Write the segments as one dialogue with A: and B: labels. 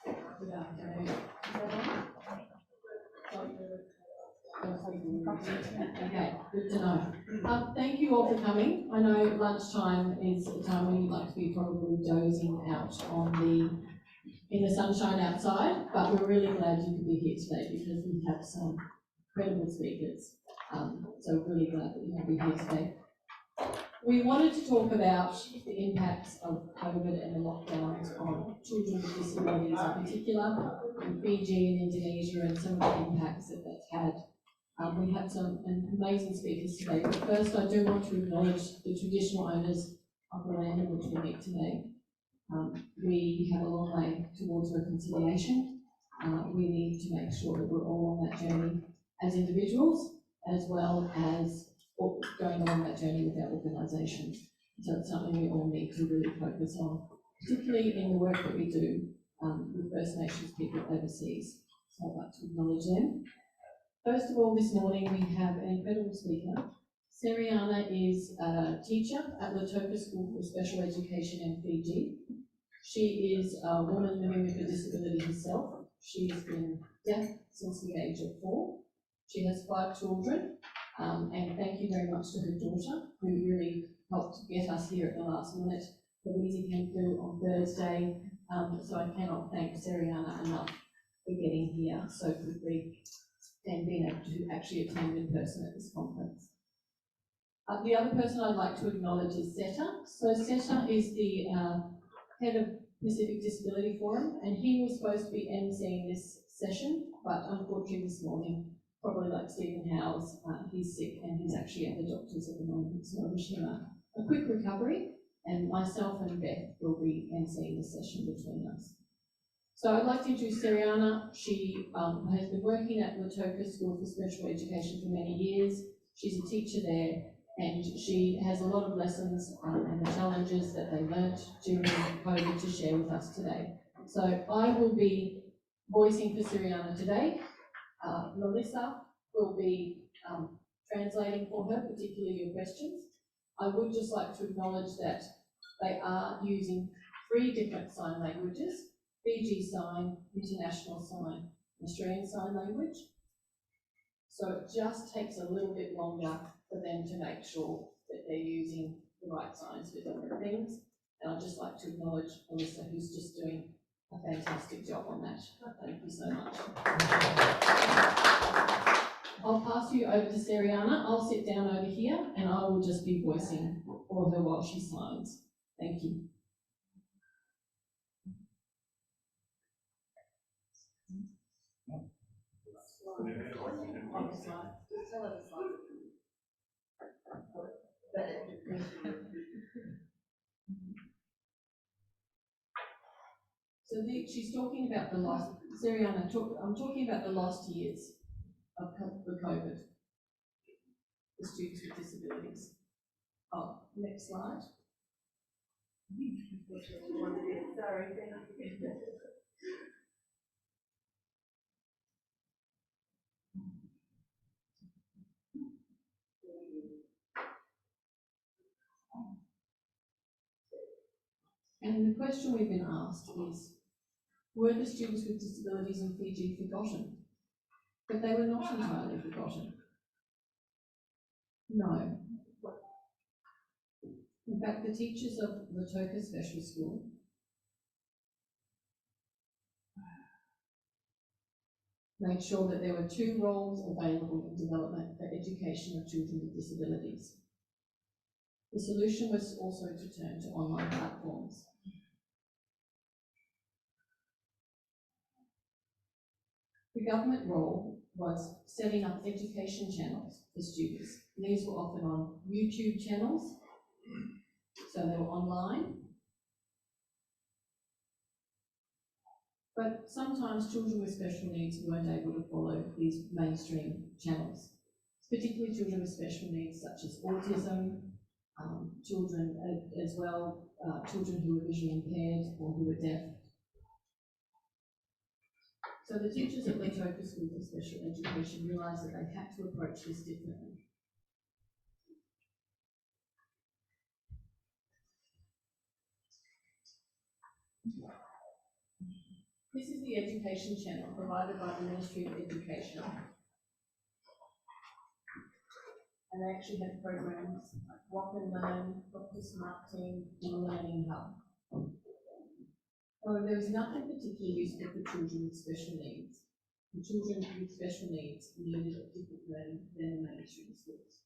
A: Good afternoon. Okay, good to know. Thank you all for coming. I know lunchtime is a time when you'd like to be probably dozing out in the sunshine outside, but we're really glad you could be here today because we have some incredible speakers. So we're really glad that you can be here today. We wanted to talk about the impacts of COVID and the lockdowns on children with disabilities in particular, in Fiji and Indonesia, and some of the impacts that that's had. We have some amazing speakers today, but first I do want to acknowledge the traditional owners of the land in which we meet today. We have a long way towards reconciliation. We need to make sure that we're all on that journey as individuals, as well as going along that journey with our organisations. So it's something we all need to really focus on, particularly in the work that we do with First Nations people overseas. So I'd like to acknowledge them. First of all, this morning we have an incredible speaker. Sereana is a teacher at Lautoka School for Special Education in Fiji. She is a woman living with a disability herself. She's been deaf since the age of 4. She has 5 children, and thank you very much to her daughter, who really helped get us here at the last minute. The Weezy came through on Thursday, so I cannot thank Sereana enough for getting here so quickly and being able to actually attend in person at this conference. The other person I'd like to acknowledge is Seta. So Seta is the head of Pacific Disability Forum, and he was supposed to be emceeing this session, but unfortunately this morning, probably like Stephen Howes, he's sick and he's actually at the doctor's at the moment, so I wish him a quick recovery, and myself and Beth will be emceeing the session between us. So I'd like to introduce Sereana. She has been working at Lautoka School for Special Education for many years. She's a teacher there, and she has a lot of lessons and the challenges that they learnt during COVID to share with us today. So I will be voicing for Sereana today. Melissa will be translating for her, particularly your questions. I would just like to acknowledge that they are using 3 different sign languages: Fiji Sign, International Sign, Australian Sign Language. So it just takes a little bit longer for them to make sure that they're using the right signs for different things. And I'd just like to acknowledge Melissa, who's just doing a fantastic job on that. Thank you so much. I'll pass you over to Sereana. I'll sit down over here and I will just be voicing for her while she signs. Thank you. So she's talking about the lost, Sereana, I'm talking about the lost years of the COVID, the students with disabilities. Oh, next slide. Sorry, thank you. And the question we've been asked is, were the students with disabilities in Fiji forgotten? But they were not entirely forgotten. No. In fact, the teachers of Lautoka Special School made sure that there were 2 roles available in development for education of children with disabilities. The solution was also to turn to online platforms. The government role was setting up education channels for students. These were often on YouTube channels, so they were online. But sometimes children with special needs weren't able to follow these mainstream channels, particularly children with special needs such as autism, children as well, children who were visually impaired or who were deaf. So the teachers at Lautoka School for Special Education realised that they had to approach this differently. This is the education channel provided by the Ministry of Education. And they actually have programs like Walk and Learn, Dr. Smart Team, and a Learning Hub. However, there is nothing particularly useful for children with special needs. And children with special needs needed a different learning than the mainstream schools.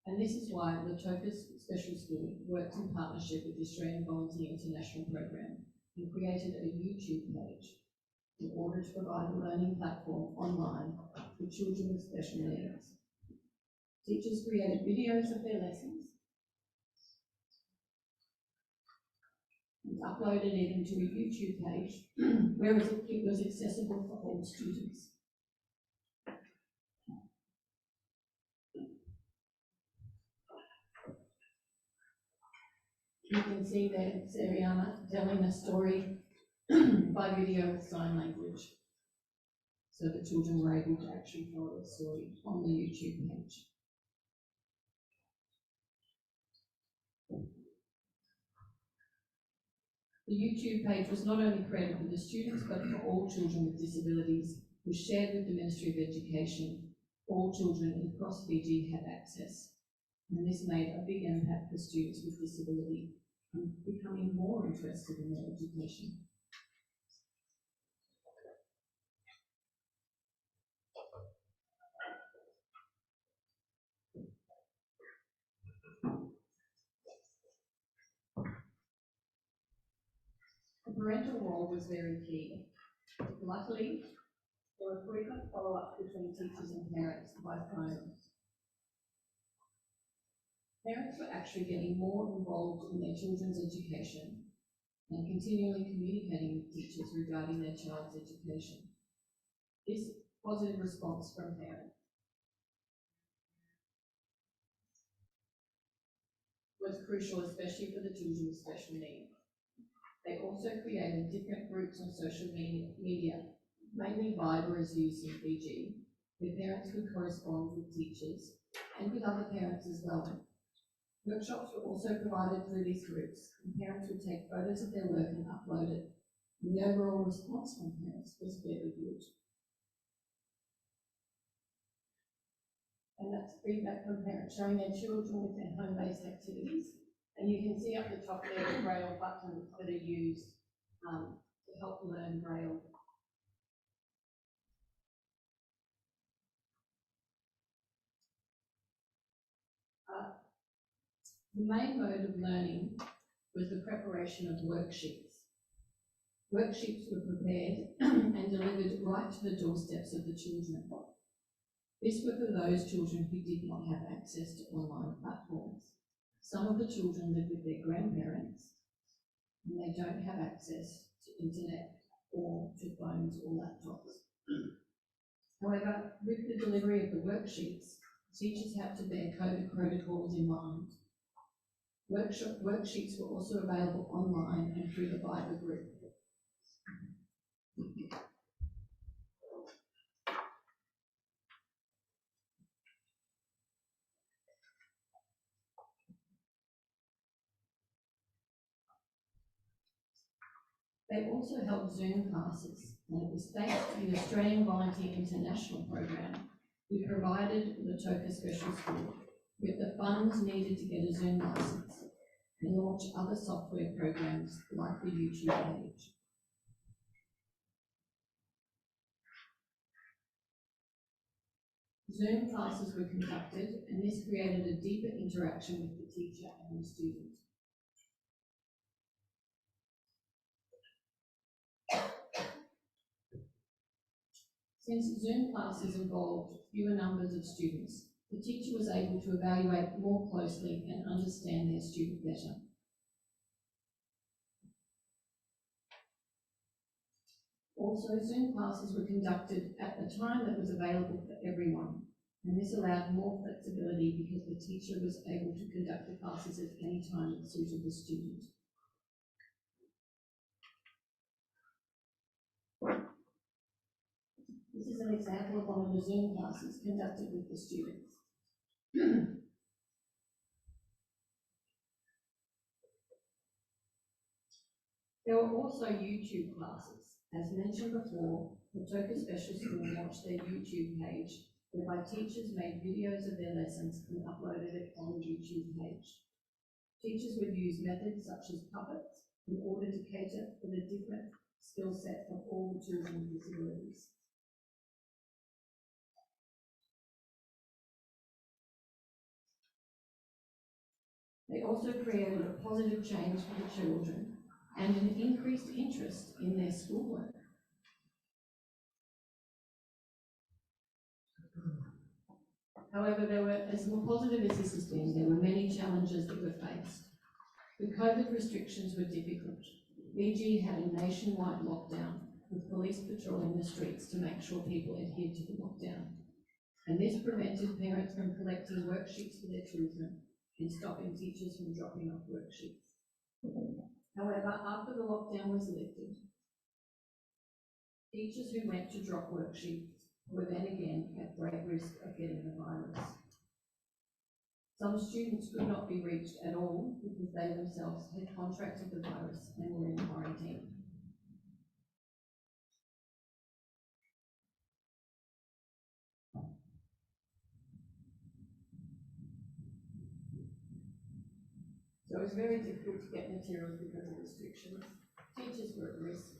A: And this is why Lautoka's Special School worked in partnership with the Australian Volunteer International Program and created a YouTube page in order to provide a learning platform online for children with special needs. Teachers created videos of their lessons and uploaded it into a YouTube page where it was accessible for all students. You can see there Sereana telling a story by video with sign language, so the children were able to actually follow the story on the YouTube page. The YouTube page was not only created for the students, but for all children with disabilities, was shared with the Ministry of Education. All children across Fiji had access, and this made a big impact for students with disability and becoming more interested in their education. The parental role was very key. Luckily, there were frequent follow-ups between teachers and parents by phone. Parents were actually getting more involved in their children's education and continually communicating with teachers regarding their child's education. This positive response from parents was crucial, especially for the children with special needs. They also created different groups on social media, mainly Viber is used in Fiji, where parents could correspond with teachers and with other parents as well. Workshops were also provided through these groups, and parents would take photos of their work and upload it. And the overall response from parents was very good. And that's feedback from parents showing their children with their home-based activities. And you can see up the top there the Braille buttons that are used to help learn Braille. The main mode of learning was the preparation of worksheets. Worksheets were prepared and delivered right to the doorsteps of the children. This were for those children who did not have access to online platforms. Some of the children live with their grandparents and they don't have access to internet or to phones or laptops. However, with the delivery of the worksheets, teachers had to bear COVID protocols in mind. Worksheets were also available online and through the Viber group. They also held Zoom classes, and it was thanks to the Australian Volunteer International Program who provided Lautoka Special School with the funds needed to get a Zoom license and launch other software programs like the YouTube page. Zoom classes were conducted, and this created a deeper interaction with the teacher and the student. Since Zoom classes involved fewer numbers of students, the teacher was able to evaluate more closely and understand their student better. Also, Zoom classes were conducted at the time that was available for everyone, and this allowed more flexibility because the teacher was able to conduct the classes at any time that suited the student. This is an example of one of the Zoom classes conducted with the students. There were also YouTube classes. As mentioned before, Lautoka Special School launched their YouTube page, whereby teachers made videos of their lessons and uploaded it on the YouTube page. Teachers would use methods such as puppets in order to cater for the different skill set of all the children with disabilities. They also created a positive change for the children and an increased interest in their schoolwork. However, as positive as this has been, there were many challenges that were faced. The COVID restrictions were difficult. Fiji had a nationwide lockdown, with police patrolling the streets to make sure people adhered to the lockdown. And this prevented parents from collecting worksheets for their children and stopping teachers from dropping off worksheets. However, after the lockdown was lifted, teachers who went to drop worksheets were then again at great risk of getting the virus. Some students could not be reached at all because they themselves had contracted the virus and were in quarantine. So it was very difficult to get materials because of restrictions. Teachers were at risk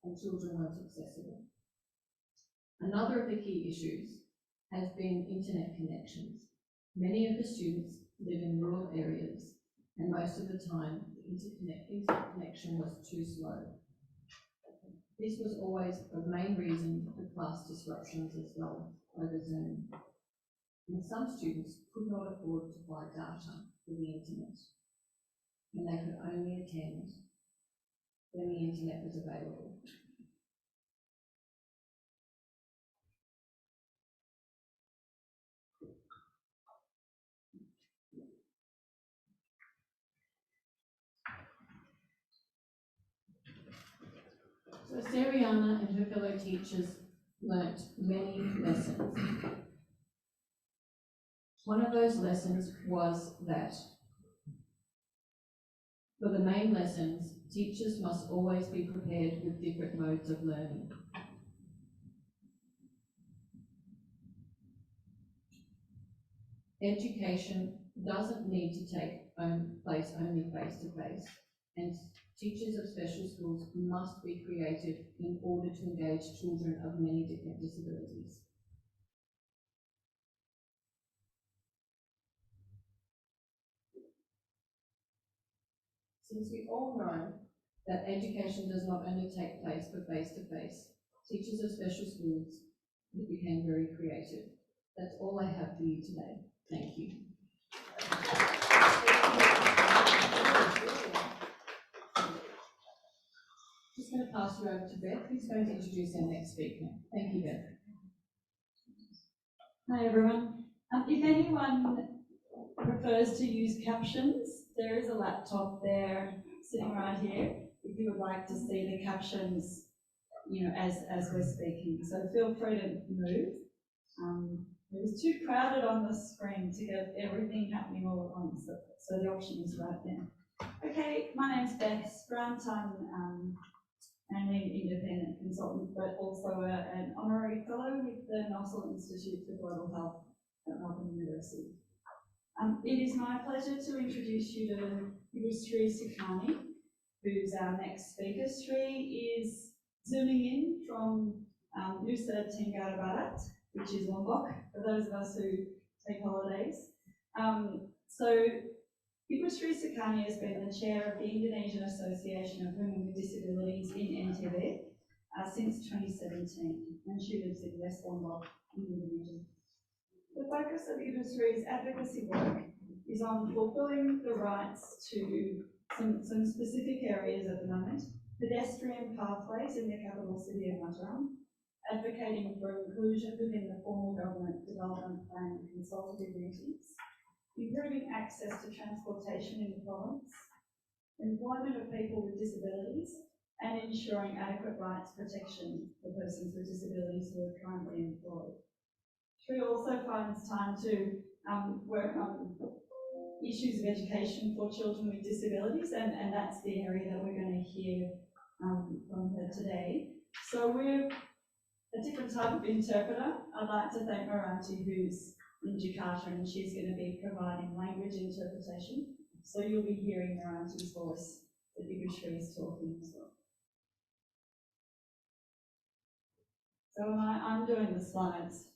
A: and children weren't accessible. Another of the key issues has been internet connections. Many of the students live in rural areas, and most of the time the internet connection was too slow. This was always the main reason for class disruptions as well over Zoom. And some students could not afford to buy data for the internet, and they could only attend when the internet was available. So Sereana and her fellow teachers learnt many lessons. One of those lessons was that for the main lessons, teachers must always be prepared with different modes of learning. Education doesn't need to take place only face-to-face, and teachers of special schools must be creative in order to engage children of many different disabilities. Since we all know that education does not only take place for face-to-face, teachers of special schools became very creative. That's all I have for you today. Thank you. Just going to pass you over to Beth, who's going to introduce our next speaker. Thank you, Beth.
B: Hi everyone. If anyone prefers to use captions, there is a laptop there sitting right here if you would like to see the captions, as we're speaking. So feel free to move. It was too crowded on the screen to get everything happening all at once, so the option is right there. Okay, my name's Beth Grant. I'm an independent consultant, but also an honorary fellow with the Nossel Institute for Global Health at Melbourne University. It is my pleasure to introduce you to Sri Sukarni, who's our next speaker. Sri is zooming in from Nusa Tenggara Barat, which is Lombok, for those of us who take holidays. So Sri Sukarni has been the chair of the Indonesian Association of Women with Disabilities in NTB since 2017, and she lives in West Lombok, Indonesia. The focus of Sri's advocacy work is on fulfilling the rights to some specific areas at the moment: pedestrian pathways in the capital city of Mataram, advocating for inclusion within the formal government development plan and consultative meetings, improving access to transportation in the province, employment of people with disabilities, and ensuring adequate rights protection for persons with disabilities who are currently employed. Sri also finds time to work on issues of education for children with disabilities, and that's the area that we're going to hear from her today. So we're a different type of interpreter. I'd like to thank Moranti, who's in Jakarta, and she's going to be providing language interpretation. So you'll be hearing Moranti's voice, the Bigushree is talking as well. So I'm doing the slides.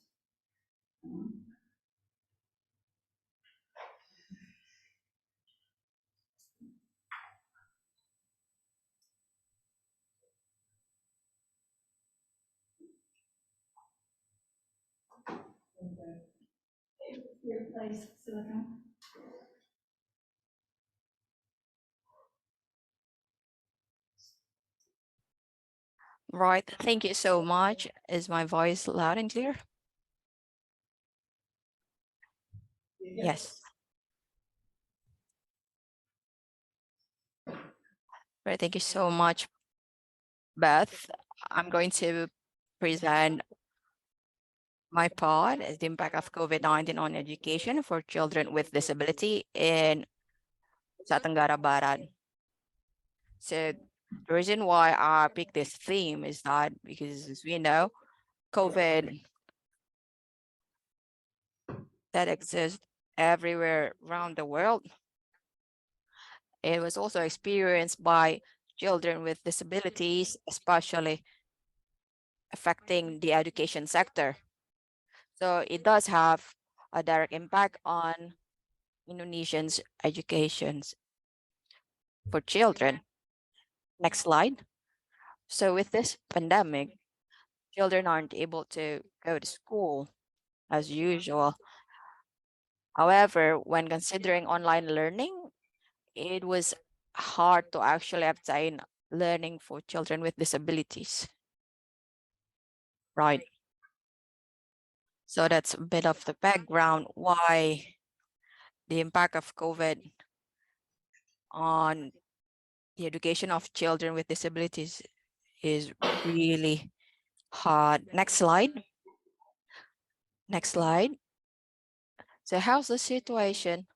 B: Your place, Silicon.
C: Right, thank you so much. Is my voice loud and clear? Yes. Right, thank you so much, Beth. I'm going to present my part as the impact of COVID-19 on education for children with disability in Nusa Tenggara Barat. So the reason why I picked this theme is that because, as we know, COVID that exists everywhere around the world. It was also experienced by children with disabilities, especially affecting the education sector. So it does have a direct impact on Indonesians' educations for children. Next slide. So with this pandemic, children aren't able to go to school as usual. However, when considering online learning, it was hard to actually obtain learning for children with disabilities. Right. So that's a bit of the background why the impact of COVID on the education of children with disabilities is really hard. Next slide. Next slide. So how's the situation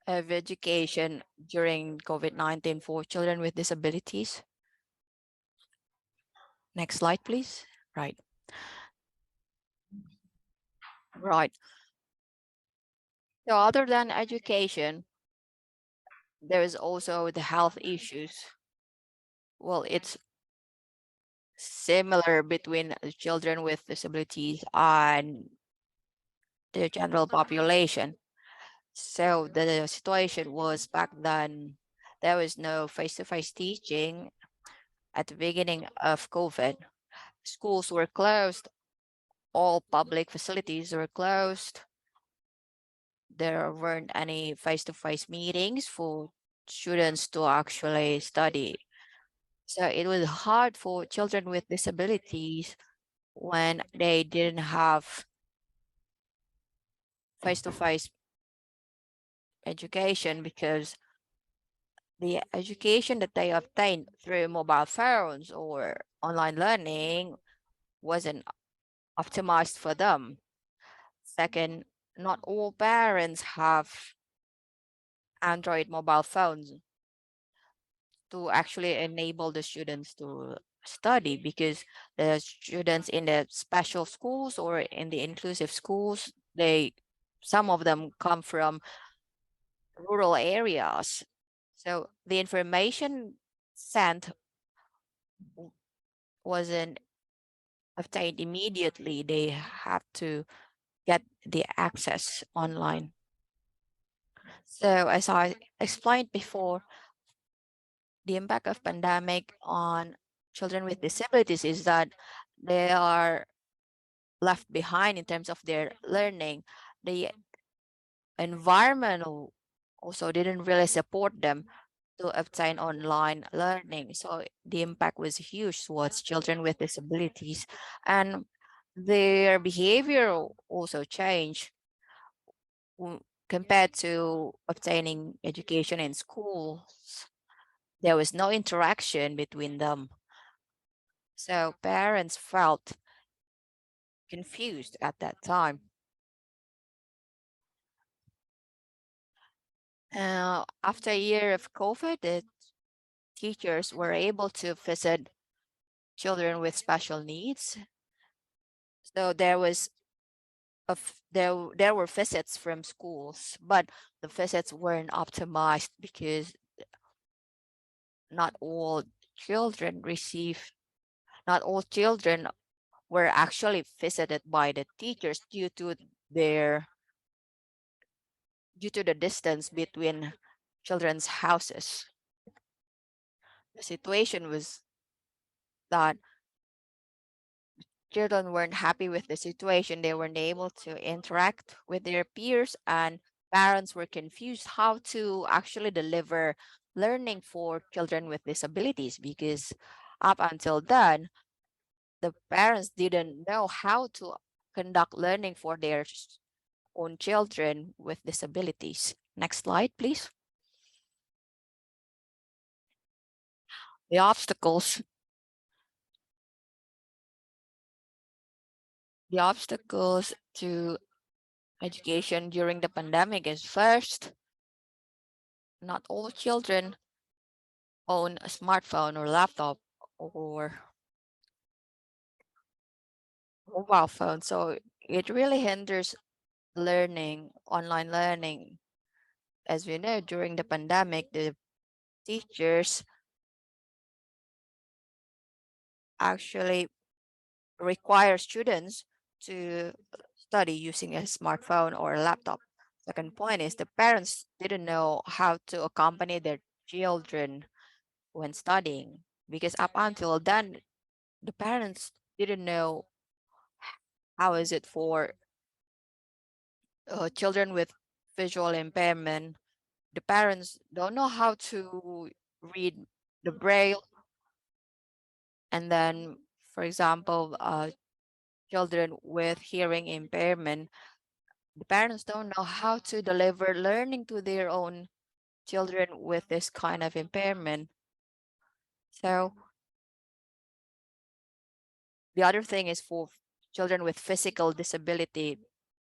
C: of education during COVID-19 for children with disabilities? Next slide, please. Right. Right. So other than education, there is also the health issues. Well, it's similar between children with disabilities and the general population. So the situation was back then, there was no face-to-face teaching at the beginning of COVID. Schools were closed, all public facilities were closed. There weren't any face-to-face meetings for students to actually study. So it was hard for children with disabilities when they didn't have face-to-face education because the education that they obtained through mobile phones or online learning wasn't optimized for them. Second, not all parents have Android mobile phones to actually enable the students to study because the students in the special schools or in the inclusive schools, some of them come from rural areas. So the information sent wasn't obtained immediately. They have to get the access online. So as I explained before, the impact of pandemic on children with disabilities is that they are left behind in terms of their learning. The environment also didn't really support them to obtain online learning. So the impact was huge towards children with disabilities, and their behavior also changed compared to obtaining education in schools. There was no interaction between them. So parents felt confused at that time. After a year of COVID, the teachers were able to visit children with special needs. So there were visits from schools, but the visits weren't optimized because not all children receive not all children were actually visited by the teachers their due to the distance between children's houses. The situation was that children weren't happy with the situation. They weren't able to interact with their peers, and parents were confused how to actually deliver learning for children with disabilities because up until then, the parents didn't know how to conduct learning for their own children with disabilities. Next slide, please. The obstacles. The obstacles to education during the pandemic is first, not all children own a smartphone or laptop or mobile phone. So it really hinders online learning. As we know, during the pandemic, the teachers actually require students to study using a smartphone or a laptop. Second point is the parents didn't know how to accompany their children when studying because up until then, the parents didn't know how is it for children with visual impairment. The parents don't know how to read the braille, and then, for example, children with hearing impairment, the parents don't know how to deliver learning to their own children with this kind of impairment. So the other thing is for children with physical disability.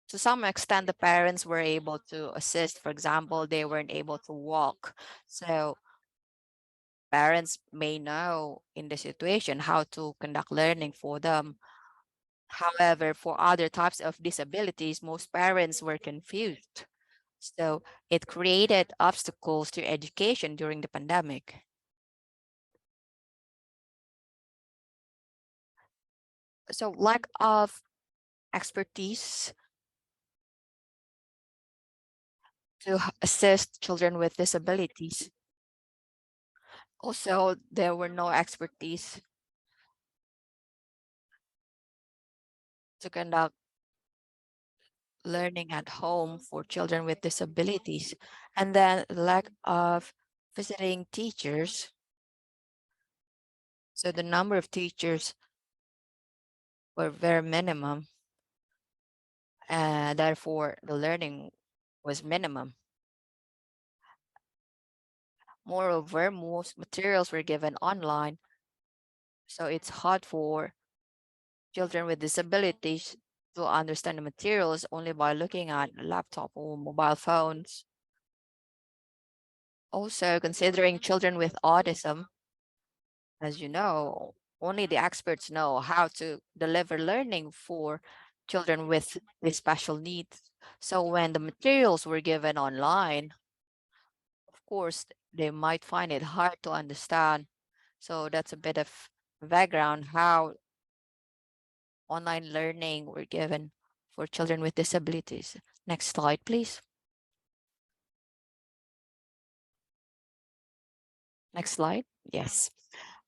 C: To some extent, the parents were able to assist. For example, they weren't able to walk. So parents may know in the situation how to conduct learning for them. However, for other types of disabilities, most parents were confused. So it created obstacles to education during the pandemic. So lack of expertise to assist children with disabilities. Also, there were no expertise to conduct learning at home for children with disabilities. And then lack of visiting teachers. So the number of teachers were very minimum, and therefore the learning was minimum. Moreover, most materials were given online, so it's hard for children with disabilities to understand the materials only by looking at laptop or mobile phones. Also, considering children with autism, as you know, only the experts know how to deliver learning for children with special needs. So when the materials were given online, of course, they might find it hard to understand. So that's a bit of background how online learning were given for children with disabilities. Next slide, please. Next slide. Yes,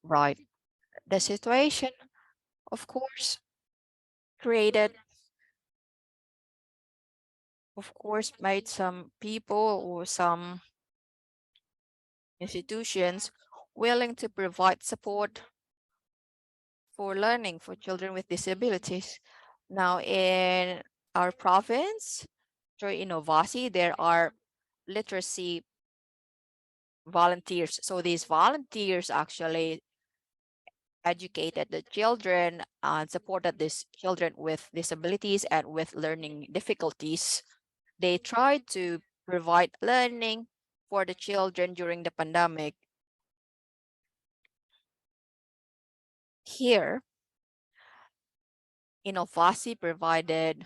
C: right. The situation, of course, created, made some people or some institutions willing to provide support for learning for children with disabilities. Now, in our province, through Innovasi, there are literacy volunteers. So these volunteers actually educated the children and supported these children with disabilities and with learning difficulties. They tried to provide learning for the children during the pandemic. Here, Innovasi provided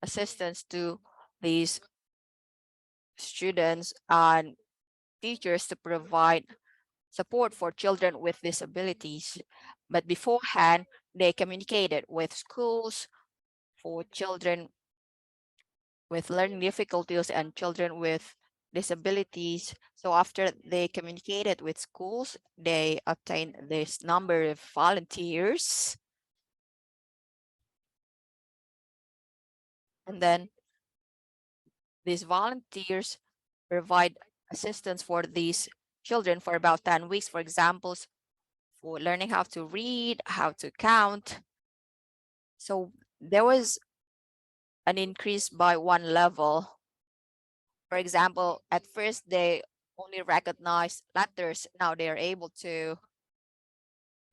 C: assistance to these students and teachers to provide support for children with disabilities. But beforehand, they communicated with schools for children with learning difficulties and children with disabilities. So after they communicated with schools, they obtained this number of volunteers. And then these volunteers provide assistance for these children for about 10 weeks, for examples, for learning how to read, how to count. So there was an increase by one level. For example, at first they only recognized letters. Now they are able to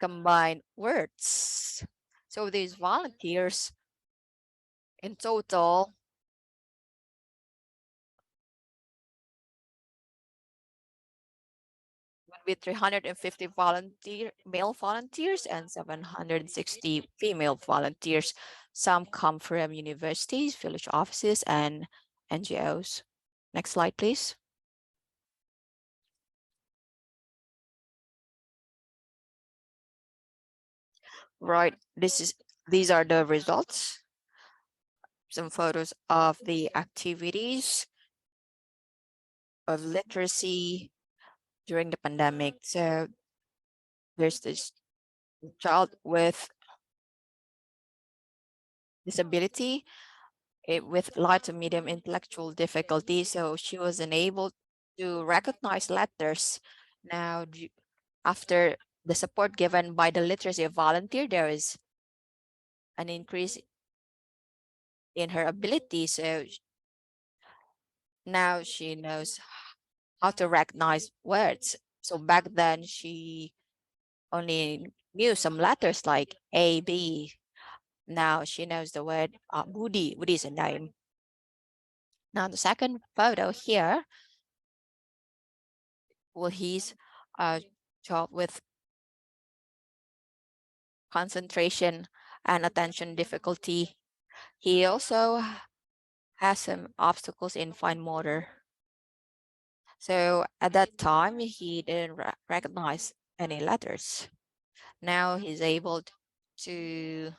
C: combine words. So these volunteers in total would be 350 male volunteers and 760 female volunteers. Some come from universities, village offices, and NGOs. Next slide, please. Right, these are the results. Some photos of the activities of literacy during the pandemic. So there's this child with disability with light to medium intellectual difficulty. So she was unable to recognize letters. Now, after the support given by the literacy volunteer, there is an increase in her ability. So now she knows how to recognize words. So back then she only knew some letters like A, B. Now she knows the word Budi. Budi is a name. Now the second photo here, well, he's a child with concentration and attention difficulty. He also has some obstacles in fine motor. So at that time, he didn't recognize any letters. Now he's able to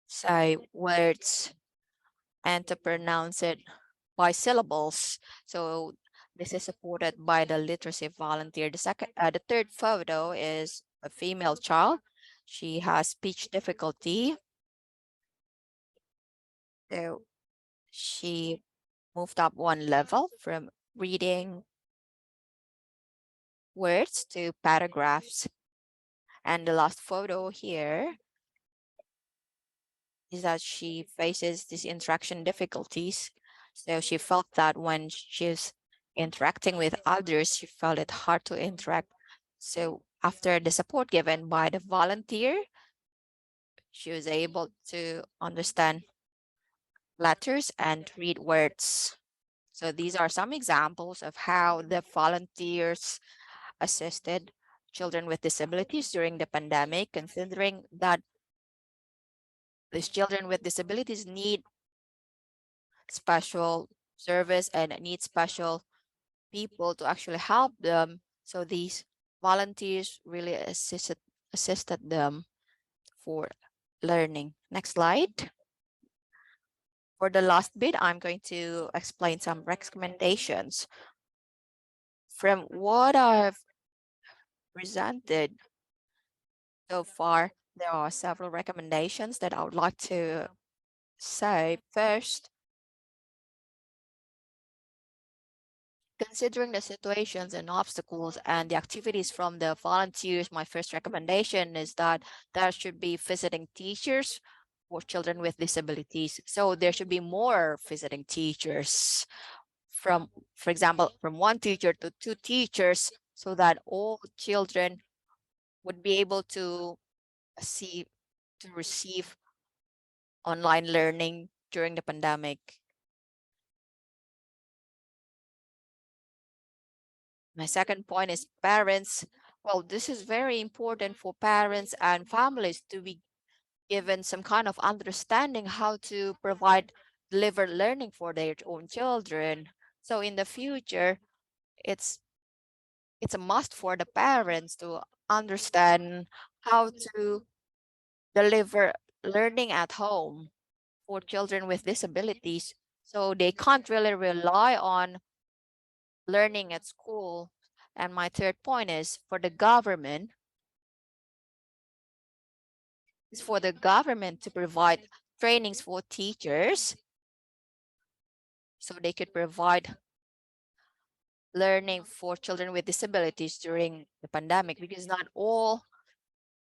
C: say words and to pronounce it by syllables. So this is supported by the literacy volunteer. The third photo is a female child. She has speech difficulty. So she moved up one level from reading words to paragraphs. And the last photo here is that she faces these interaction difficulties. So she felt that when she's interacting with others, she felt it hard to interact. So after the support given by the volunteer, she was able to understand letters and read words. So these are some examples of how the volunteers assisted children with disabilities during the pandemic, considering that these children with disabilities need special service and need special people to actually help them. So these volunteers really assisted them for learning. Next slide. For the last bit, I'm going to explain some recommendations. From what I've presented so far, there are several recommendations that I would like to say. First, considering the situations and obstacles and the activities from the volunteers, my first recommendation is that there should be visiting teachers for children with disabilities. So there should be more visiting teachers from, for example, from one teacher to two teachers, so that all children would be able to receive online learning during the pandemic. My second point is parents. Well, this is very important for parents and families to be given some kind of understanding how to deliver learning for their own children. So in the future, it's a must for the parents to understand how to deliver learning at home for children with disabilities. So they can't really rely on learning at school. And my third point is for the government to provide trainings for teachers so they could provide learning for children with disabilities during the pandemic, because not all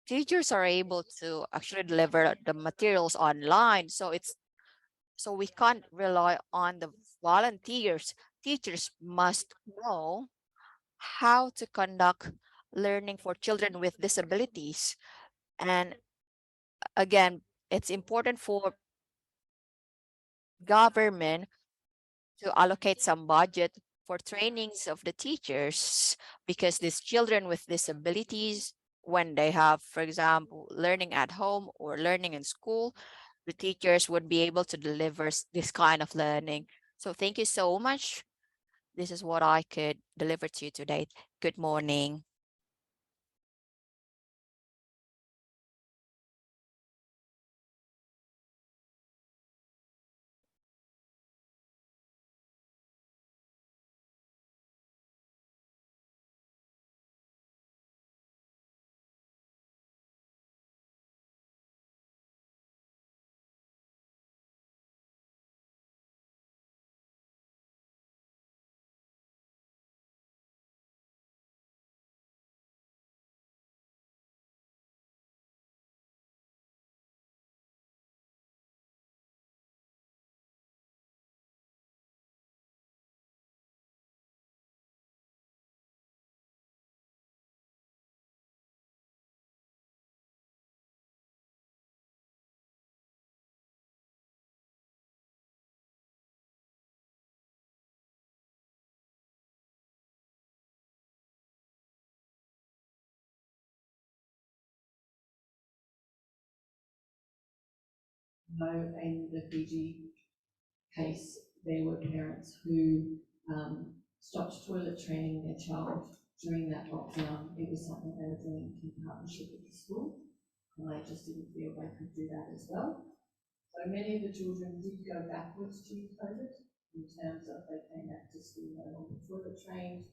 C: teachers are able to actually deliver the materials online. So we can't rely on the volunteers. Teachers must know how to conduct learning for children with disabilities. And again, it's important for government to allocate some budget for trainings of the teachers, because these children with disabilities, when they have, for example, learning at home or learning in school, the teachers would be able to deliver this kind of learning. So thank you so much. This is what I could deliver to you today. Good morning.
A: know in the Fiji case, there were parents who stopped toilet training their child during that lockdown. It was something they were doing in partnership with the school, and they just didn't feel they could do that as well. So many of the children did go backwards during COVID in terms of they came back to school no longer toilet trained,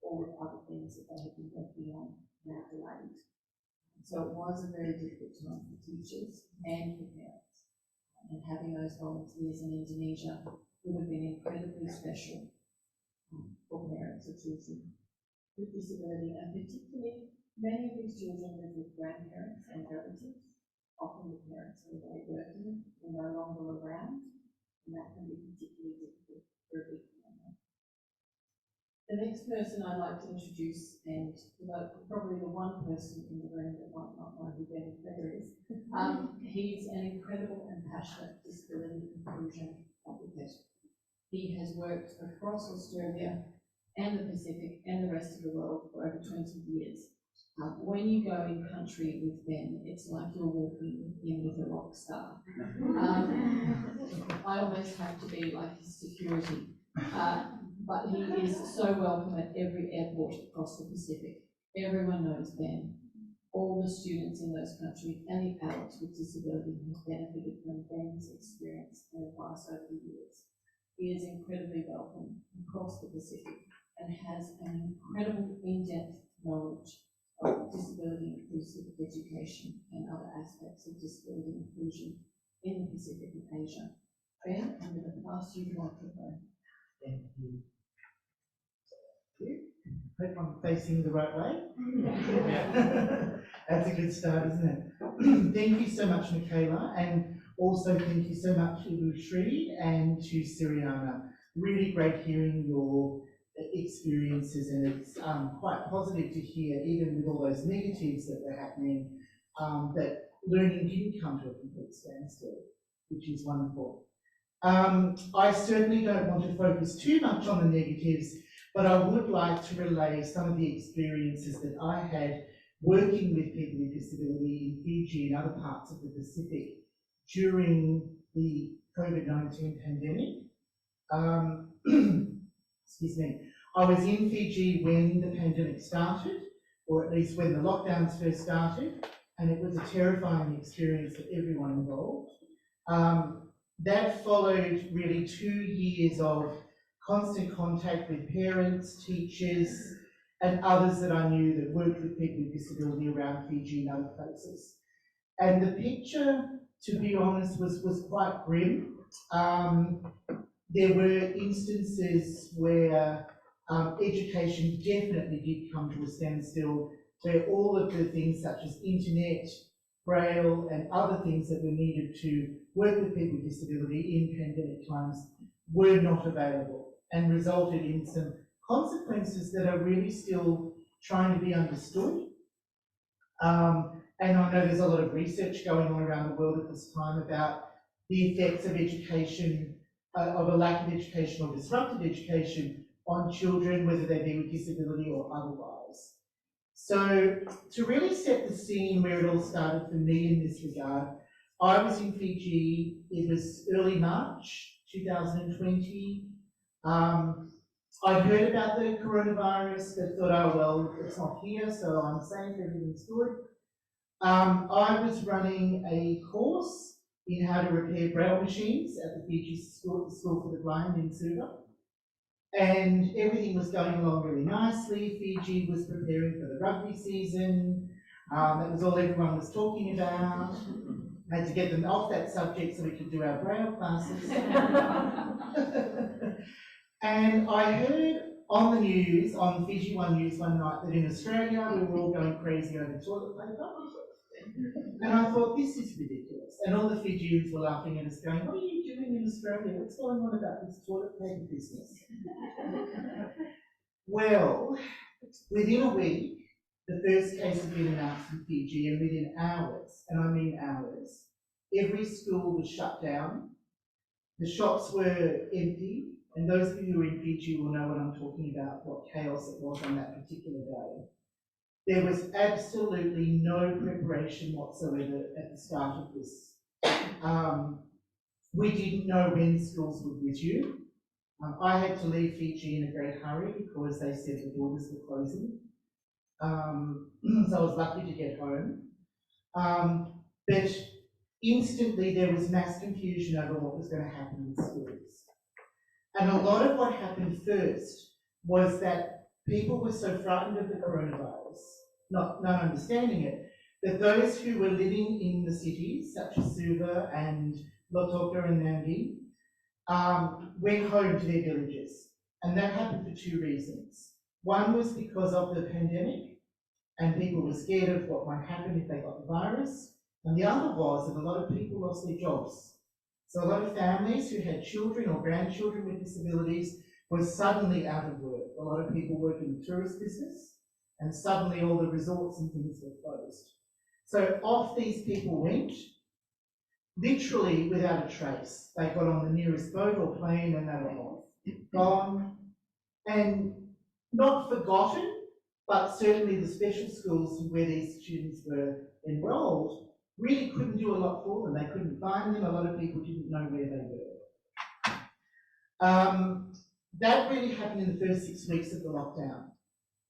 A: or with other things that they had been working on now delayed. So it was a very difficult time for teachers and for parents. And having those volunteers in Indonesia would have been incredibly special for parents of children with disability, and particularly many of these children live with grandparents and relatives. Often the parents are away working or no longer around, and that can be particularly difficult for a big family. The next person I'd like to introduce, and probably the one person in the room that might not know who Ben Clare is, he's an incredible and passionate disability inclusion advocate. He has worked across Australia and the Pacific and the rest of the world for over 20 years. When you go in country with Ben, it's like you're walking in with a rock star. I almost have to be like his security. But he is so welcome at every airport across the Pacific. Everyone knows Ben. All the students in those countries and the adults with disability have benefited from Ben's experience and advice over the years. He is incredibly welcome across the Pacific and has an incredible in-depth knowledge of disability inclusive education and other aspects of disability inclusion in the Pacific and Asia. Ben, I'm going to pass you the microphone.
D: Thank you. Hope I'm facing the right way. Yeah. That's a good start, isn't it? Thank you so much, Michaela, and also thank you so much to Shri and to Sereana. Really great hearing your experiences, and it's quite positive to hear, even with all those negatives that were happening, that learning didn't come to a complete standstill. which is wonderful. I certainly don't want to focus too much on the negatives, but I would like to relay some of the experiences that I had working with people with disability in Fiji and other parts of the Pacific during the COVID-19 pandemic. Excuse me. I was in Fiji when the pandemic started, or at least when the lockdowns first started, and it was a terrifying experience for everyone involved. That followed really 2 years of constant contact with parents, teachers, and others that I knew that worked with people with disability around Fiji and other places. And the picture, to be honest, was quite grim. There were instances where education definitely did come to a standstill, where all of the things such as internet, braille, and other things that were needed to work with people with disability in pandemic times were not available, and resulted in some consequences that are really still trying to be understood. And I know there's a lot of research going on around the world at this time about the effects of education, of a lack of education or disrupted education on children, whether they be with disability or otherwise. So to really set the scene where it all started for me in this regard, I was in Fiji, it was early March 2020. I'd heard about the coronavirus, but thought, oh well, it's not here, so I'm safe, everything's good. I was running a course in how to repair braille machines at the Fiji School for the Blind in Suva. And everything was going along really nicely. Fiji was preparing for the rugby season. That was all everyone was talking about. I had to get them off that subject so we could do our braille classes. And I heard on the news, on Fiji One News one night, that in Australia we were all going crazy over toilet paper. And I thought, this is ridiculous. And all the Fijians were laughing at us going, what are you doing in Australia? What's going on about this toilet paper business? Well, within a week, the first case had been announced in Fiji, and within hours, and I mean hours, every school was shut down, the shops were empty, and those of you who are in Fiji will know what I'm talking about, what chaos it was on that particular day. There was absolutely no preparation whatsoever at the start of this. We didn't know when schools would resume. I had to leave Fiji in a great hurry because they said the borders were closing. So I was lucky to get home. But instantly there was mass confusion over what was going to happen in schools. And a lot of what happened first was that people were so frightened of the coronavirus, not understanding it, that those who were living in the cities, such as Suva and Lautoka and Nandi, went home to their villages. And that happened for two reasons. One was because of the pandemic, and people were scared of what might happen if they got the virus. And the other was that a lot of people lost their jobs. So a lot of families who had children or grandchildren with disabilities were suddenly out of work. A lot of people work in the tourist business, and suddenly all the resorts and things were closed. So off these people went, literally without a trace. They got on the nearest boat or plane and they were off, gone, and not forgotten, but certainly the special schools where these students were enrolled really couldn't do a lot for them. They couldn't find them. A lot of people didn't know where they were. That really happened in the first 6 weeks of the lockdown.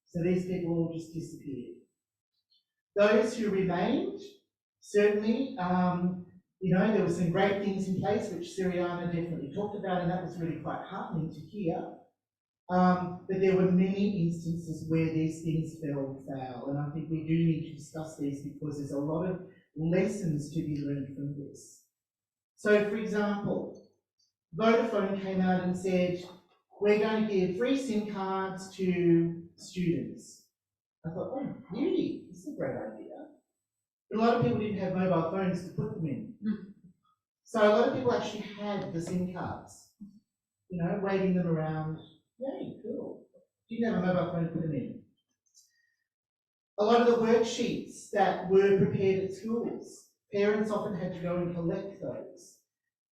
D: So these people all just disappeared. Those who remained, certainly, there were some great things in place, which Sereana definitely talked about, and that was really quite heartening to hear. But there were many instances where these things fell foul, and I think we do need to discuss these because there's a lot of lessons to be learned from this. So, for example, Vodafone came out and said, we're going to give free SIM cards to students. I thought, oh, really? This is a great idea. But a lot of people didn't have mobile phones to put them in. So a lot of people actually had the SIM cards, waving them around. Yay, cool. Didn't have a mobile phone to put them in. A lot of the worksheets that were prepared at schools, parents often had to go and collect those.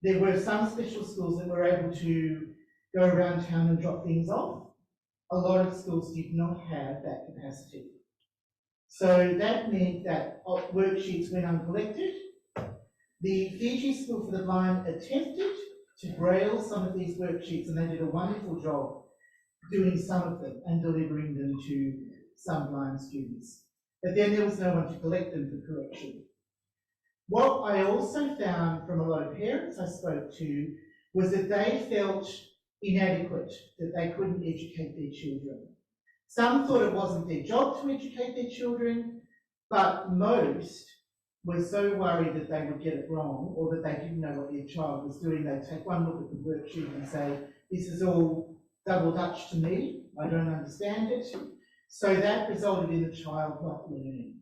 D: There were some special schools that were able to go around town and drop things off. A lot of schools did not have that capacity. So that meant that worksheets went uncollected. The Fiji School for the Blind attempted to braille some of these worksheets, and they did a wonderful job doing some of them and delivering them to some blind students. But then there was no one to collect them for correction. What I also found from a lot of parents I spoke to was that they felt inadequate, that they couldn't educate their children. Some thought it wasn't their job to educate their children, but most were so worried that they would get it wrong or that they didn't know what their child was doing. They'd take one look at the worksheet and say, this is all double Dutch to me, I don't understand it. So that resulted in the child not learning,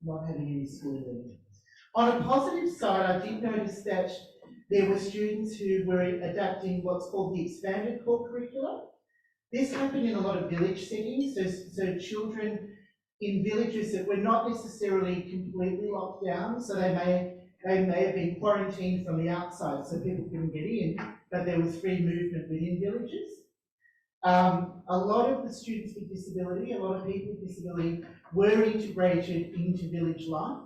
D: not having any school learning. On a positive side, I did notice that there were students who were adapting what's called the expanded core curriculum. This happened in a lot of village settings, so children in villages that were not necessarily completely locked down, so they may have been quarantined from the outside, so people couldn't get in, but there was free movement within villages. A lot of the students with disability, a lot of people with disability were integrated into village life.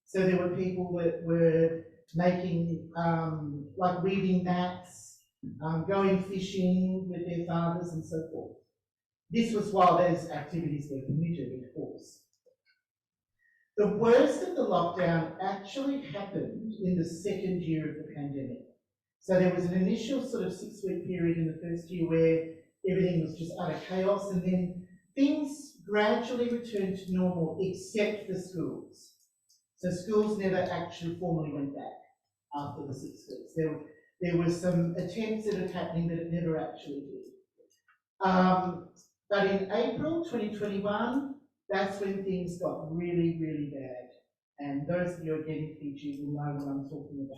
D: So there were people that were making, like weaving mats, going fishing with their fathers and so forth. This was while those activities were permitted, of course. The worst of the lockdown actually happened in the second year of the pandemic. So there was an initial sort of 6-week period in the first year where everything was just utter chaos, and then things gradually returned to normal except for schools. So schools never actually formally went back after the 6 weeks. There were some attempts at it happening, but it never actually did. But in April 2021, that's when things got really, really bad. And those of you who are getting Fiji will know what I'm talking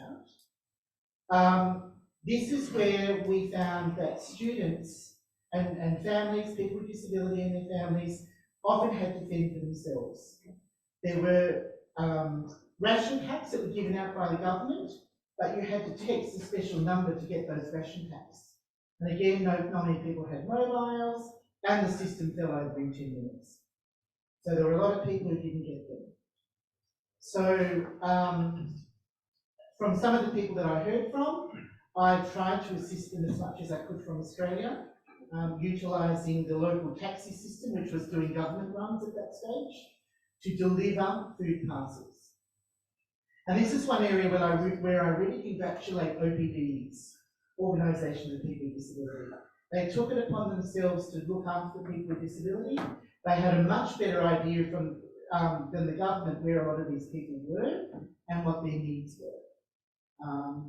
D: about. This is where we found that students and families, people with disability and their families, often had to fend for themselves. There were ration packs that were given out by the government, but you had to text a special number to get those ration packs. And again, not many people had mobiles, and the system fell over in 10 minutes. So there were a lot of people who didn't get them. So from some of the people that I heard from, I tried to assist them as much as I could from Australia, utilising the local taxi system, which was doing government runs at that stage, to deliver food parcels. And this is one area where I really congratulate OPDs, Organisations of People with Disability. They took it upon themselves to look after people with disability. They had a much better idea than the government where a lot of these people were and what their needs were.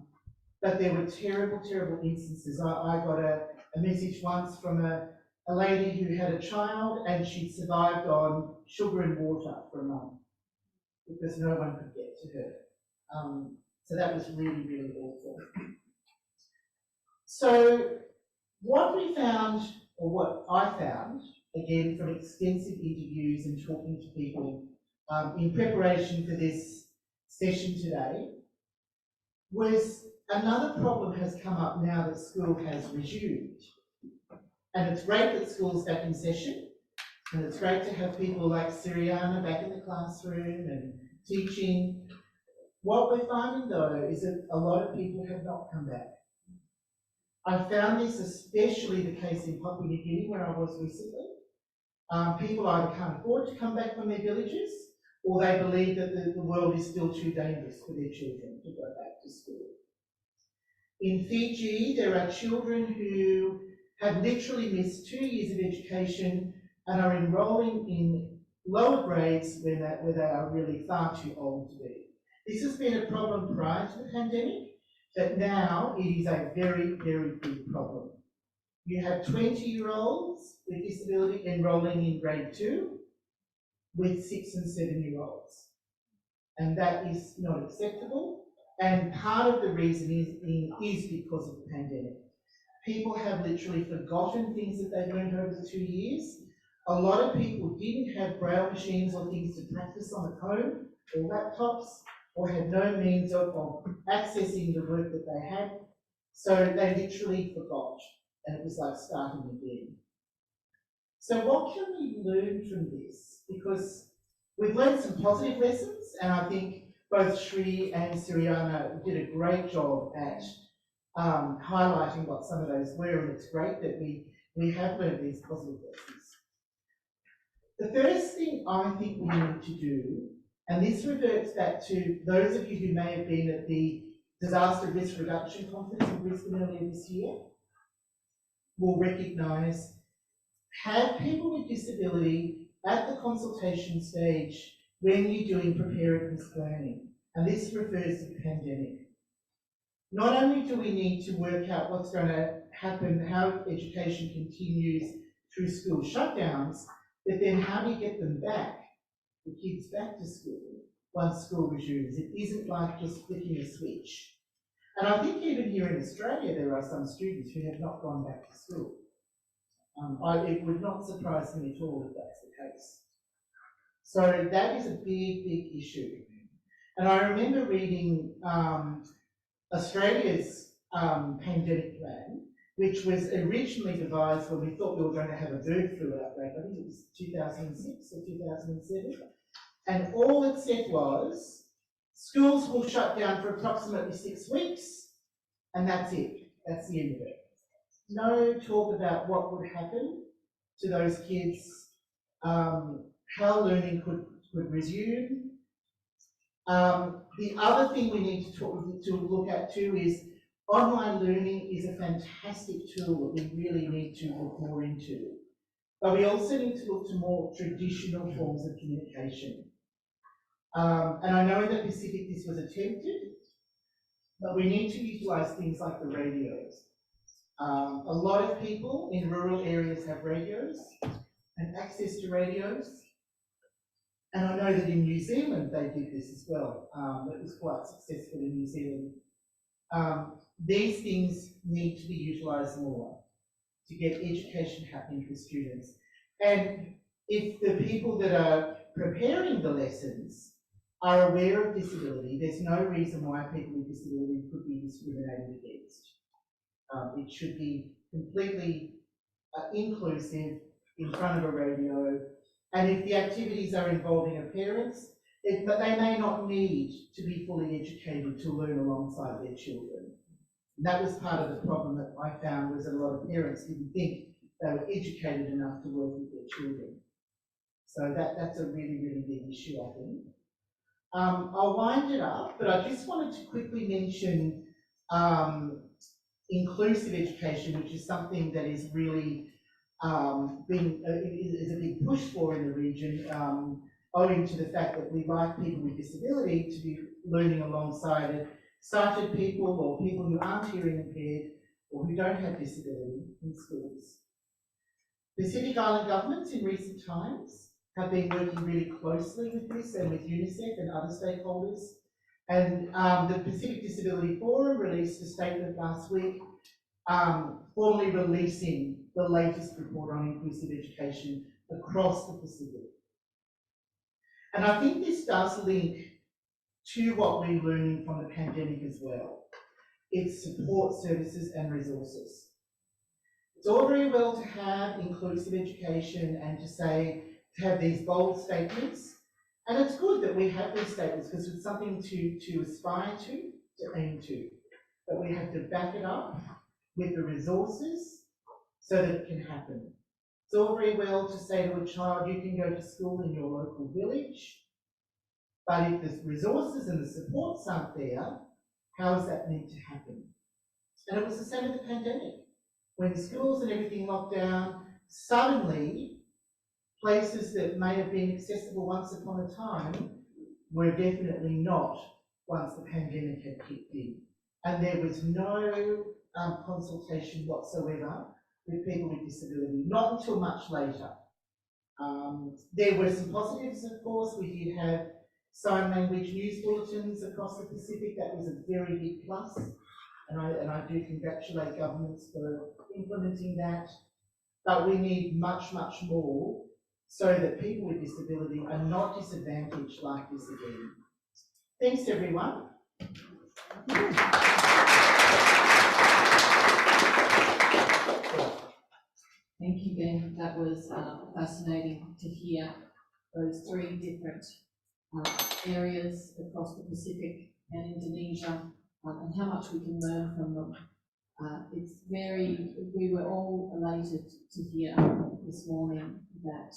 D: But there were terrible, terrible instances. I got a message once from a lady who had a child and she'd survived on sugar and water for a month because no one could get to her. So that was really, really awful. So what we found, or what I found, again from extensive interviews and talking to people in preparation for this session today, was another problem has come up now that school has resumed. And it's great that school's back in session, and it's great to have people like Sereana back in the classroom and teaching. What we're finding though is that a lot of people have not come back. I found this especially the case in Papua New Guinea, where I was recently. People either can't afford to come back from their villages, or they believe that the world is still too dangerous for their children to go back to school. In Fiji, there are children who have literally missed 2 years of education and are enrolling in lower grades where they are really far too old to be. This has been a problem prior to the pandemic, but now it is a very, very big problem. You have 20-year-olds with disability enrolling in grade 2 with 6 and 7-year-olds. And that is not acceptable. And part of the reason is because of the pandemic. People have literally forgotten things that they've learned over the 2 years. A lot of people didn't have braille machines or things to practice on the phone or laptops. or had no means of accessing the work that they had. So they literally forgot, and it was like starting again. So what can we learn from this? Because we've learned some positive lessons, and I think both Shri and Sereana did a great job at highlighting what some of those were, and it's great that we have learned these positive lessons. The first thing I think we need to do, and this reverts back to those of you who may have been at the Disaster Risk Reduction Conference in Brisbane earlier this year, will recognise, have people with disability at the consultation stage when you're doing preparedness planning, and this refers to the pandemic. Not only do we need to work out what's going to happen, how education continues through school shutdowns, but then how do you get them back, the kids back to school once school resumes? It isn't like just flicking a switch. And I think even here in Australia, there are some students who have not gone back to school. It would not surprise me at all if that's the case. So that is a big, big issue. And I remember reading Australia's pandemic plan, which was originally devised when we thought we were going to have a bird flu outbreak. I think it was 2006 or 2007. And all it said was, schools will shut down for approximately 6 weeks, and that's it. That's the end of it. No talk about what would happen to those kids, how learning could resume. The other thing we need to look at too is online learning is a fantastic tool that we really need to look more into. But we also need to look to more traditional forms of communication. And I know in the Pacific this was attempted, but we need to utilise things like the radios. A lot of people in rural areas have radios and access to radios. And I know that in New Zealand they did this as well. It was quite successful in New Zealand. These things need to be utilised more to get education happening for students. And if the people that are preparing the lessons are aware of disability, there's no reason why people with disability could be discriminated against. It should be completely inclusive in front of a radio. And if the activities are involving a parents, but they may not need to be fully educated to learn alongside their children. And that was part of the problem that I found, was a lot of parents didn't think they were educated enough to work with their children. So that's a really, really big issue, I think. I'll wind it up, but I just wanted to quickly mention inclusive education, which is something that is really is a big push for in the region, owing to the fact that we like people with disability to be learning alongside sighted people or people who aren't hearing impaired or who don't have disability in schools. Pacific Island governments in recent times have been working really closely with this and with UNICEF and other stakeholders. And the Pacific Disability Forum released a statement last week formally releasing the latest report on inclusive education across the Pacific. And I think this does link to what we're learning from the pandemic as well. It's support services and resources. It's all very well to have inclusive education and to have these bold statements. And it's good that we have these statements because it's something to aspire to aim to. But we have to back it up with the resources so that it can happen. It's all very well to say to a child, you can go to school in your local village, but if the resources and the supports aren't there, how is that meant to happen? And it was the same with the pandemic. When schools and everything locked down, suddenly places that may have been accessible once upon a time were definitely not once the pandemic had kicked in. And there was no consultation whatsoever with people with disability, not until much later. There were some positives, of course. We did have sign language news bulletins across the Pacific. That was a very big plus, and I do congratulate governments for implementing that. But we need much, much more so that people with disability are not disadvantaged like this again. Thanks, everyone.
A: Thank you, Ben. That was fascinating to hear those three different areas across the Pacific and Indonesia, and how much we can learn from them. We were all elated to hear this morning that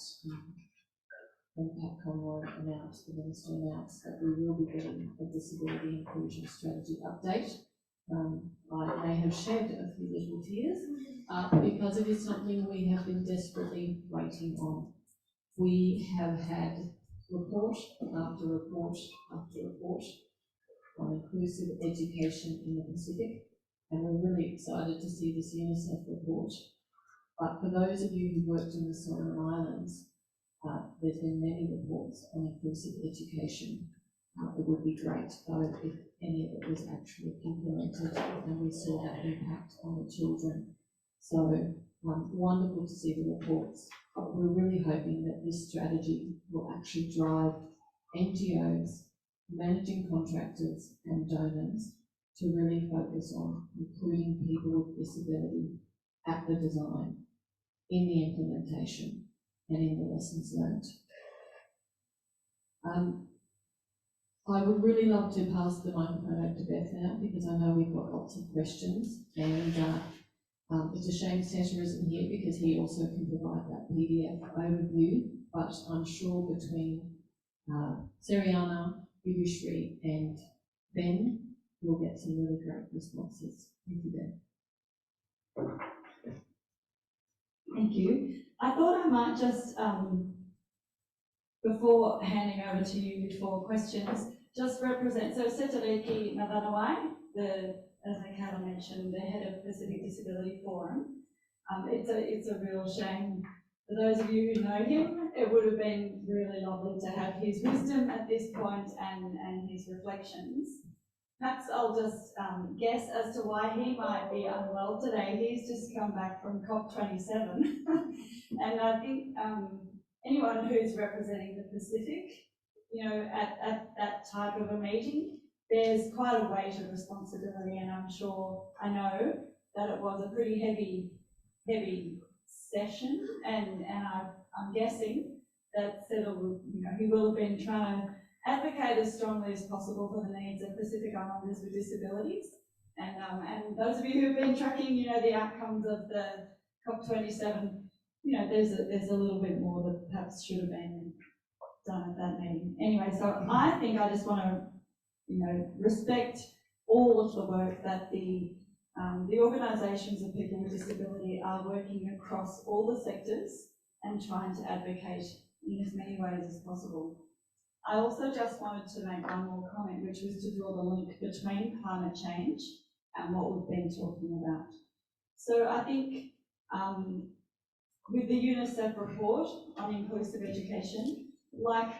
A: when Pat Conroy announced, the Minister announced that we will be getting a disability inclusion strategy update. I may have shed a few little tears because it is something we have been desperately waiting on. We have had report after report after report on inclusive education in the Pacific, and we're really excited to see this UNICEF report. But for those of you who worked in the Solomon Islands, there's been many reports on inclusive education. It would be great, though, if any of it was actually implemented and we saw that impact on the children. So wonderful to see the reports. We're really hoping that this strategy will actually drive NGOs, managing contractors and donors to really focus on including people with disability at the design, in the implementation, and in the lessons learned. I would really love to pass the microphone over to Beth now, because I know we've got lots of questions, and it's a shame Seta isn't here because he also can provide that PDF overview, but I'm sure between Sereana, Yugishri and Ben, we'll get some really great responses. Thank you, Ben.
B: Thank you. I thought I might just, before handing over to you for questions, just represent, so Setareki Macanawai, as Mikhail mentioned, the head of Pacific Disability Forum. It's a real shame. For those of you who know him, it would have been really lovely to have his wisdom at this point and his reflections. Perhaps I'll just guess as to why he might be unwell today. He's just come back from COP27. And I think anyone who's representing the Pacific, you know, at that type of a meeting, there's quite a weight of responsibility, and I know that it was a pretty heavy session, and I'm guessing that Settle, you know, he will have been trying to advocate as strongly as possible for the needs of Pacific Islanders with disabilities. And those of you who've been tracking, you know, the outcomes of the COP27, you know, there's a little bit more that perhaps should have been done at that meeting. Anyway, so I think I just want to, you know, respect all of the work that the organisations of people with disability are working across all the sectors and trying to advocate in as many ways as possible. I also just wanted to make one more comment, which was to draw the link between climate change and what we've been talking about. So I think with the UNICEF report on inclusive education, like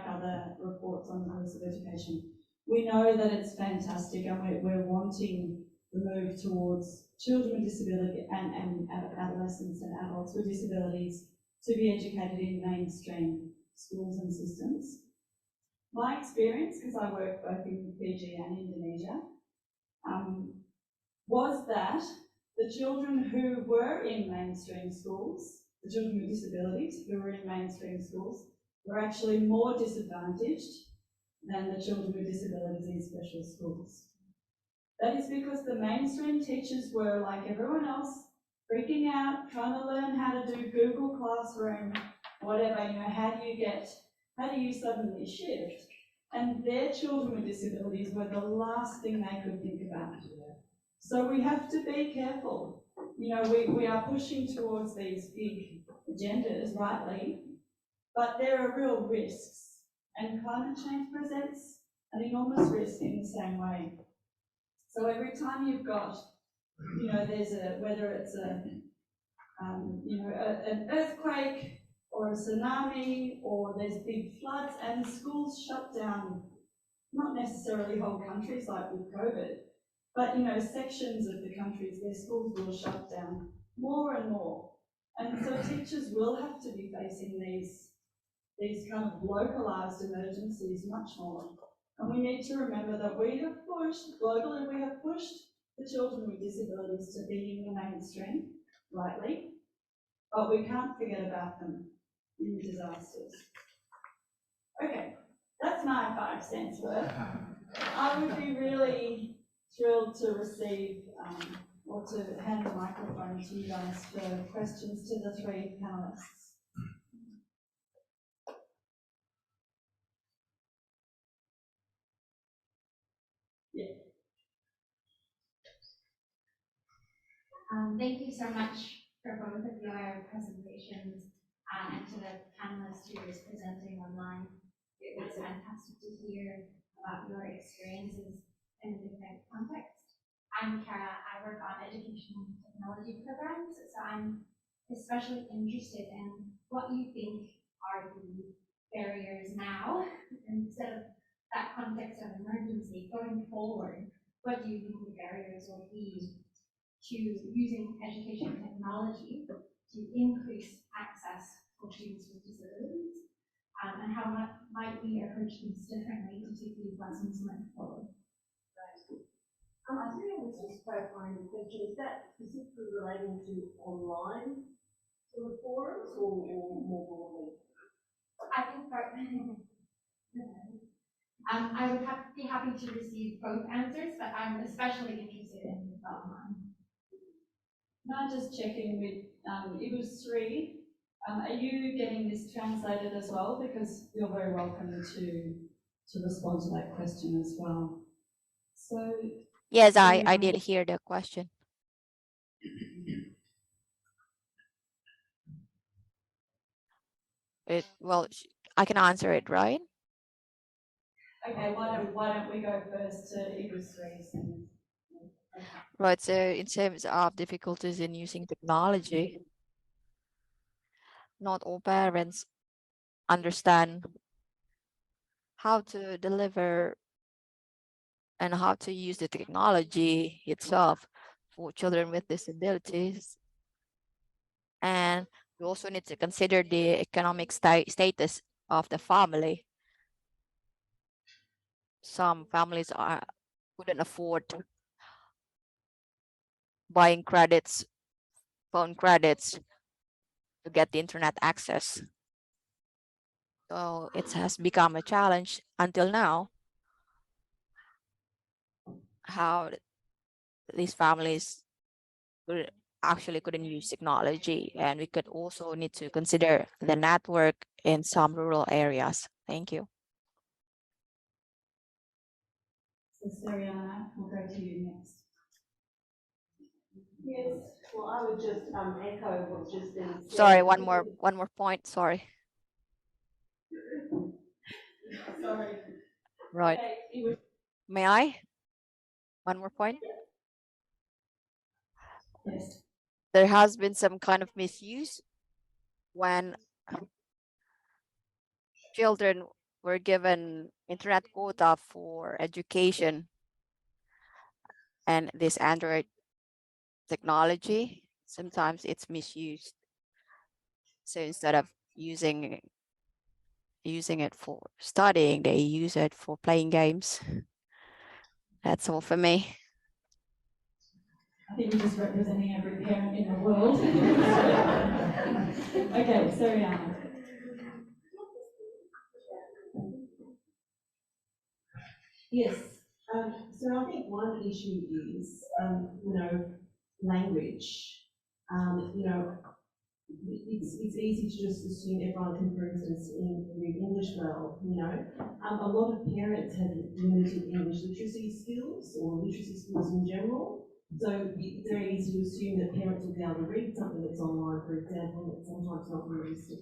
B: other reports on inclusive education, we know that it's fantastic, and we're wanting the move towards children with disability and adolescents and adults with disabilities to be educated in mainstream schools and systems. My experience, because I work both in Fiji and Indonesia, was that the children who were in mainstream schools, the children with disabilities who were in mainstream schools, were actually more disadvantaged than the children with disabilities in special schools. That is because the mainstream teachers were, like everyone else, freaking out, trying to learn how to do Google Classroom, whatever, you know, how do you suddenly shift? And their children with disabilities were the last thing they could think about. So we have to be careful. You know, we are pushing towards these big agendas, rightly, but there are real risks. And climate change presents an enormous risk in the same way. So every time you've got, you know, whether it's an earthquake or a tsunami, or there's big floods and schools shut down, not necessarily whole countries like with COVID, but, you know, sections of the countries, their schools will shut down more and more. And so teachers will have to be facing these kind of localised emergencies much more. And we need to remember that we have pushed, globally we have pushed the children with disabilities to be in the mainstream, rightly, but we can't forget about them in disasters. Okay, that's my 5 cents worth. I would be really thrilled to receive or to hand the microphone to you guys for questions to the 3 panelists.
E: Thank you so much for both of your presentations and to the panelists who is presenting online. It was fantastic to hear about your experiences in a different context. I'm Kara. I work on education technology programs, so I'm especially interested in what you think are the barriers now instead of that context of emergency going forward. What do you think the barriers will be to using education technology to increase access for students with disabilities, and how might we approach these differently to take these lessons learned forward?
F: I think I was just clarifying the question. Is that specifically relating to online sort of forums or more broadly?
E: I think for I would be happy to receive both answers, but I'm especially interested in the online.
B: Can I just check in with, it was 3. Are you getting this translated as well? Because you're very welcome to respond to that question as well. So.
C: Yes, I did hear the question. Well, I can answer it, right?
B: Okay, why don't we go first to Ibusri?
C: Right, so in terms of difficulties in using technology, not all parents understand how to deliver and how to use the technology itself for children with disabilities. And we also need to consider the economic status of the family. Some families couldn't afford buying phone credits to get the internet access. So it has become a challenge until now, how these families couldn't use technology, and we could also need to consider the network in some rural areas. Thank you.
B: So Sereana, we'll go to you next.
F: Yes, well, I would just echo what's just been said.
C: Sorry, one more point. Sorry.
B: Sorry.
C: Right.
B: Okay,
C: May I? One more point.
B: yes.
C: There has been some kind of misuse when children were given internet quota for education, and this Android technology, sometimes it's misused. So instead of using it for studying, they use it for playing games. That's all for me.
B: I think you're just representing every parent in the world. Okay, Sereana.
F: Yes, so I think one issue is, language. It's easy to just assume everyone can, for instance, read English well, A lot of parents have limited English literacy skills or literacy skills in general. So it's very easy to assume that parents will be able to read something that's online, for example, that's sometimes not realistic.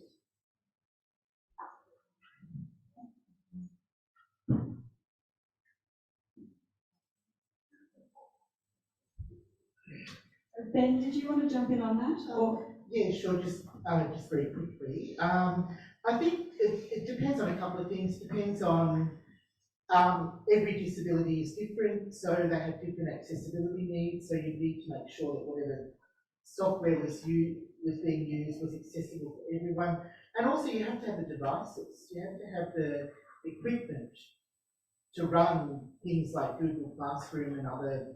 B: Ben, did you want to jump in on that? Or?
D: Yeah, sure, just very quickly. I think it depends on a couple of things. Depends on every disability is different, so they have different accessibility needs, so you need to make sure that whatever software was being used was accessible for everyone. And also you have to have the devices, you have to have the equipment to run things like Google Classroom and other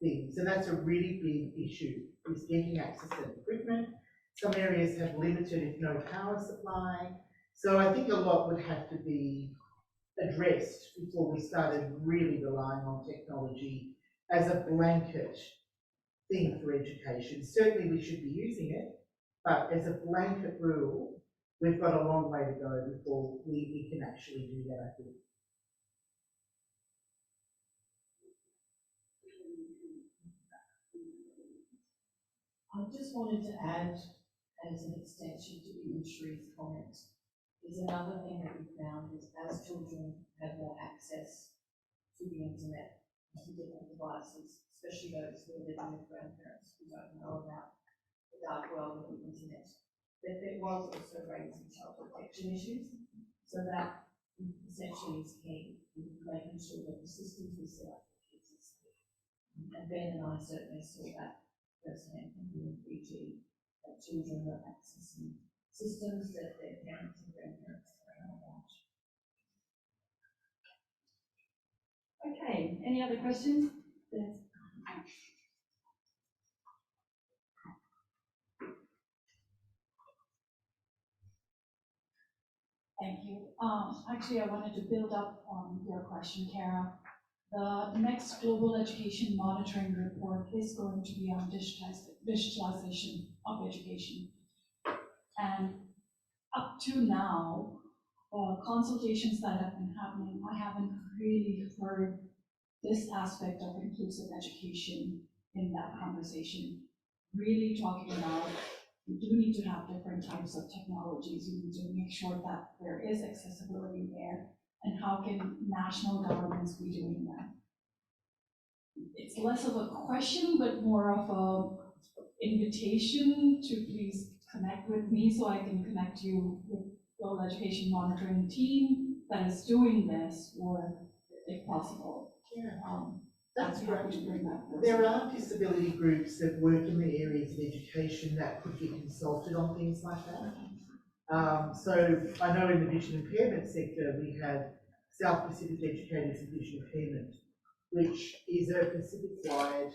D: things. So that's a really big issue, is getting access to equipment. Some areas have limited, if no power supply. So I think a lot would have to be addressed before we started really relying on technology as a blanket thing for education. Certainly we should be using it, but as a blanket rule, we've got a long way to go before we can actually do that, I think.
A: I just wanted to add, as an extension to Shree's comment, is another thing that we found is as children have more access to the internet, to different devices, especially those who are living with grandparents who don't know about the dark world of the internet, that there was also raising child protection issues. So that essentially is key in making sure that the systems we set up for kids are safe. And Ben and I certainly saw that firsthand in Fiji, that children were accessing systems that their parents and grandparents don't know about.
B: Okay, any other questions? Yes.
G: Thank you. Actually, I wanted to build up on your question, Kara. The next Global Education Monitoring Report is going to be on digitalization of education. And up to now, consultations that have been happening, I haven't really heard this aspect of inclusive education in that conversation. Really talking about, you do need to have different types of technologies. You need to make sure that there is accessibility there. And how can national governments be doing that? It's less of a question, but more of a invitation to please connect with me so I can connect you with Global Education Monitoring team that is doing this, or if possible.
D: Yeah. That's
G: happy
D: great.
G: to bring that.
D: There are disability groups that work in the areas of education that could be consulted on things like that. So I know in the vision impairment sector, we have South Pacific Educators of Vision Impairment, which is a Pacific-wide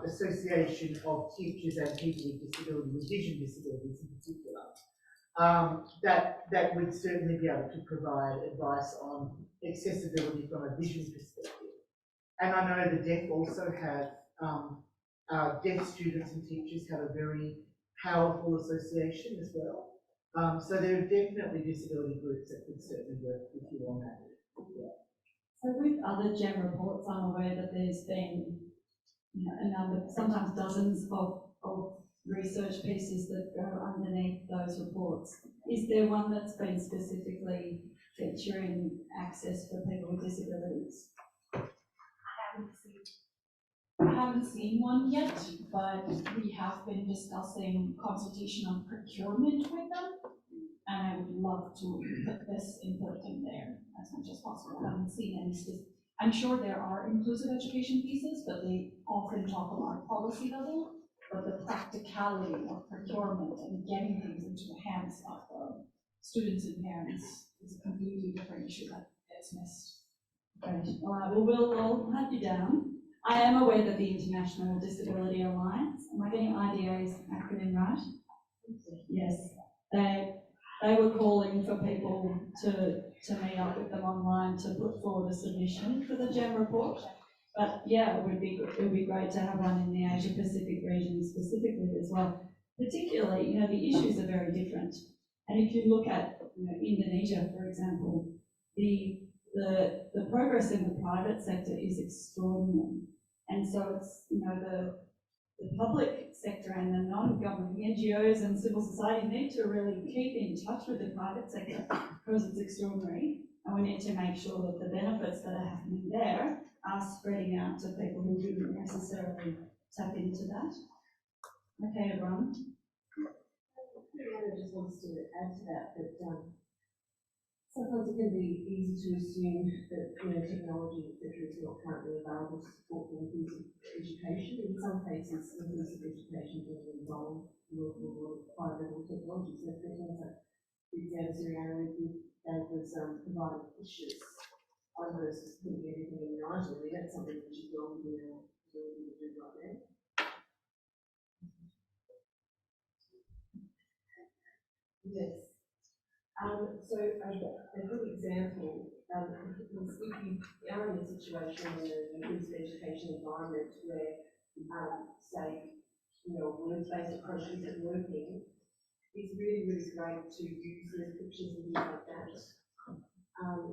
D: association of teachers and people with disability, with vision disabilities in particular, that would certainly be able to provide advice on accessibility from a vision perspective. And I know the deaf also have, deaf students and teachers have a very powerful association as well. So there are definitely disability groups that could certainly work with you on that. Yeah.
B: So with other GEM reports, I'm aware that there's been a number, sometimes dozens of research pieces that go underneath those reports. Is there one that's been specifically featuring access for people with disabilities?
G: I haven't seen one yet, but we have been discussing consultation on procurement with them, and I would love to put this input in there as much as possible. I haven't seen any I'm sure there are inclusive education pieces, but they often talk about policy level, but the practicality of procurement and getting things into the hands of students and parents is a completely different issue that gets missed.
B: Great. All right, well, we'll hunt you down. I am aware that the International Disability Alliance, am I getting IDA's acronym right? Yes. They were calling for people to meet up with them online to put forward a submission for the GEM report. But yeah, it would be great to have one in the Asia Pacific region specifically as well. Particularly, the issues are very different. And if you look at Indonesia, for example, the progress in the private sector is extraordinary. And so it's, the public sector and the non-government, the NGOs and civil society need to really keep in touch with the private sector because it's extraordinary. And we need to make sure that the benefits that are happening there are spreading out to people who didn't necessarily tap into that. Okay, everyone.
F: Sereana just wants to add to that, sometimes it can be easy to assume that technology, etc., is not currently available to support the inclusive education. In some cases, inclusive education does involve high level technology. So for example, the example Sereana gave was providing pictures almost putting everything in writing. I mean, that's something which is well within our ability to do right now. Yes. So a good example is if you are in a situation in an inclusive education environment where, say, words-based approach isn't working, it's really, really great to use those pictures and things like that.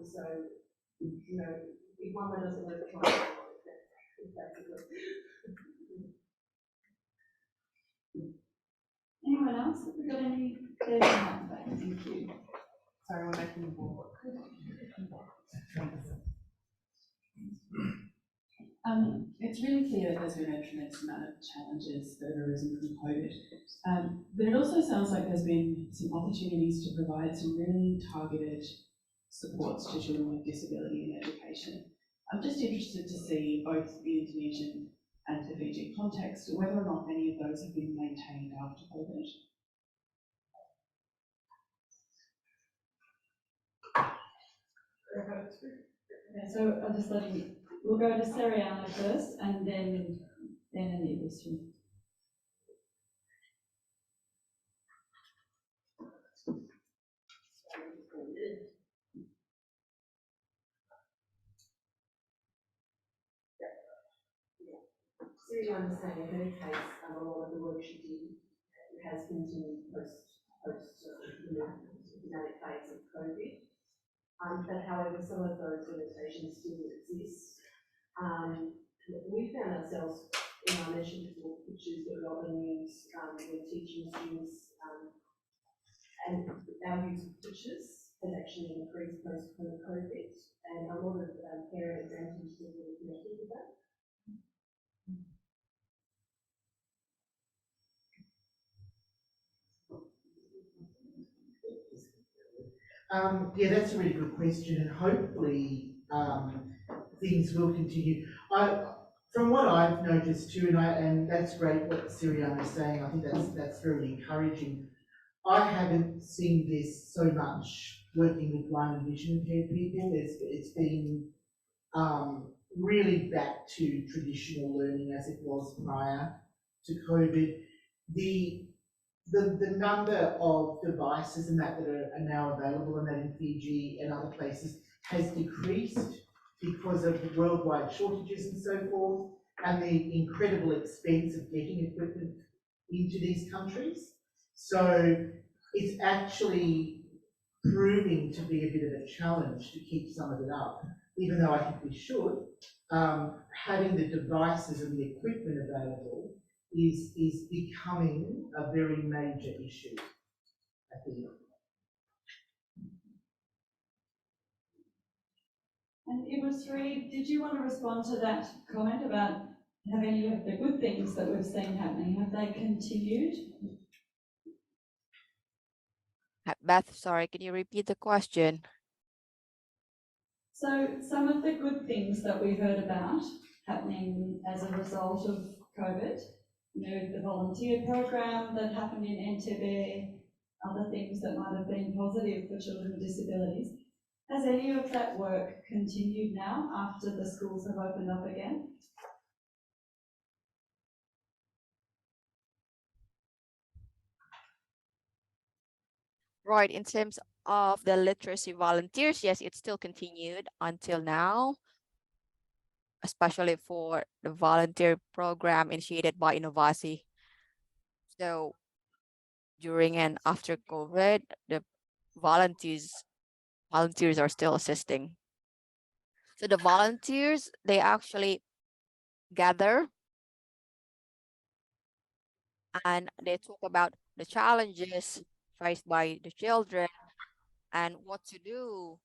F: So, if one way doesn't work, try it. If that's a good.
B: Anyone else? Have we got any? There's a hand back. Thank you.
H: Sorry, we're making the board. It's really clear that there's been a tremendous amount of challenges that have arisen from COVID. But it also sounds like there's been some opportunities to provide some really targeted supports to children with disability in education. I'm just interested to see both the Indonesian and the Fiji context, whether or not any of those have been maintained after COVID.
B: Okay, so I'll just let you, we'll go to Sereana first and then Anita.
F: Sereana saying in her case, a lot of the work she did has continued post dramatic phase of COVID. But however, some of those limitations still exist. We found ourselves in our mentioned before pictures that we often use when teaching students, and our use of pictures has actually increased post-COVID, and a lot of parent advantages are really connected with that.
D: Yeah, that's a really good question, and hopefully things will continue. From what I've noticed too, and that's great what Sereana is saying. I think that's very encouraging. I haven't seen this so much working with blind and vision impaired people. It's been really back to traditional learning as it was prior to COVID. The number of devices and that are now available, and that in Fiji and other places, has decreased because of the worldwide shortages and so forth, and the incredible expense of getting equipment into these countries. So it's actually proving to be a bit of a challenge to keep some of it up, even though I think we should. Having the devices and the equipment available is becoming a very major issue, I think.
B: And Ibrahim, did you want to respond to that comment about have any of the good things that we've seen happening, have they continued?
C: Beth, sorry, can you repeat the question?
B: So some of the good things that we heard about happening as a result of COVID, the volunteer program that happened in NTB, other things that might have been positive for children with disabilities. Has any of that work continued now after the schools have opened up again?
C: Right, in terms of the literacy volunteers, yes, it still continued until now, especially for the volunteer program initiated by Inovasi. So during and after COVID, the volunteers are still assisting. So the volunteers, they actually gather and they talk about the challenges faced by the children and what to do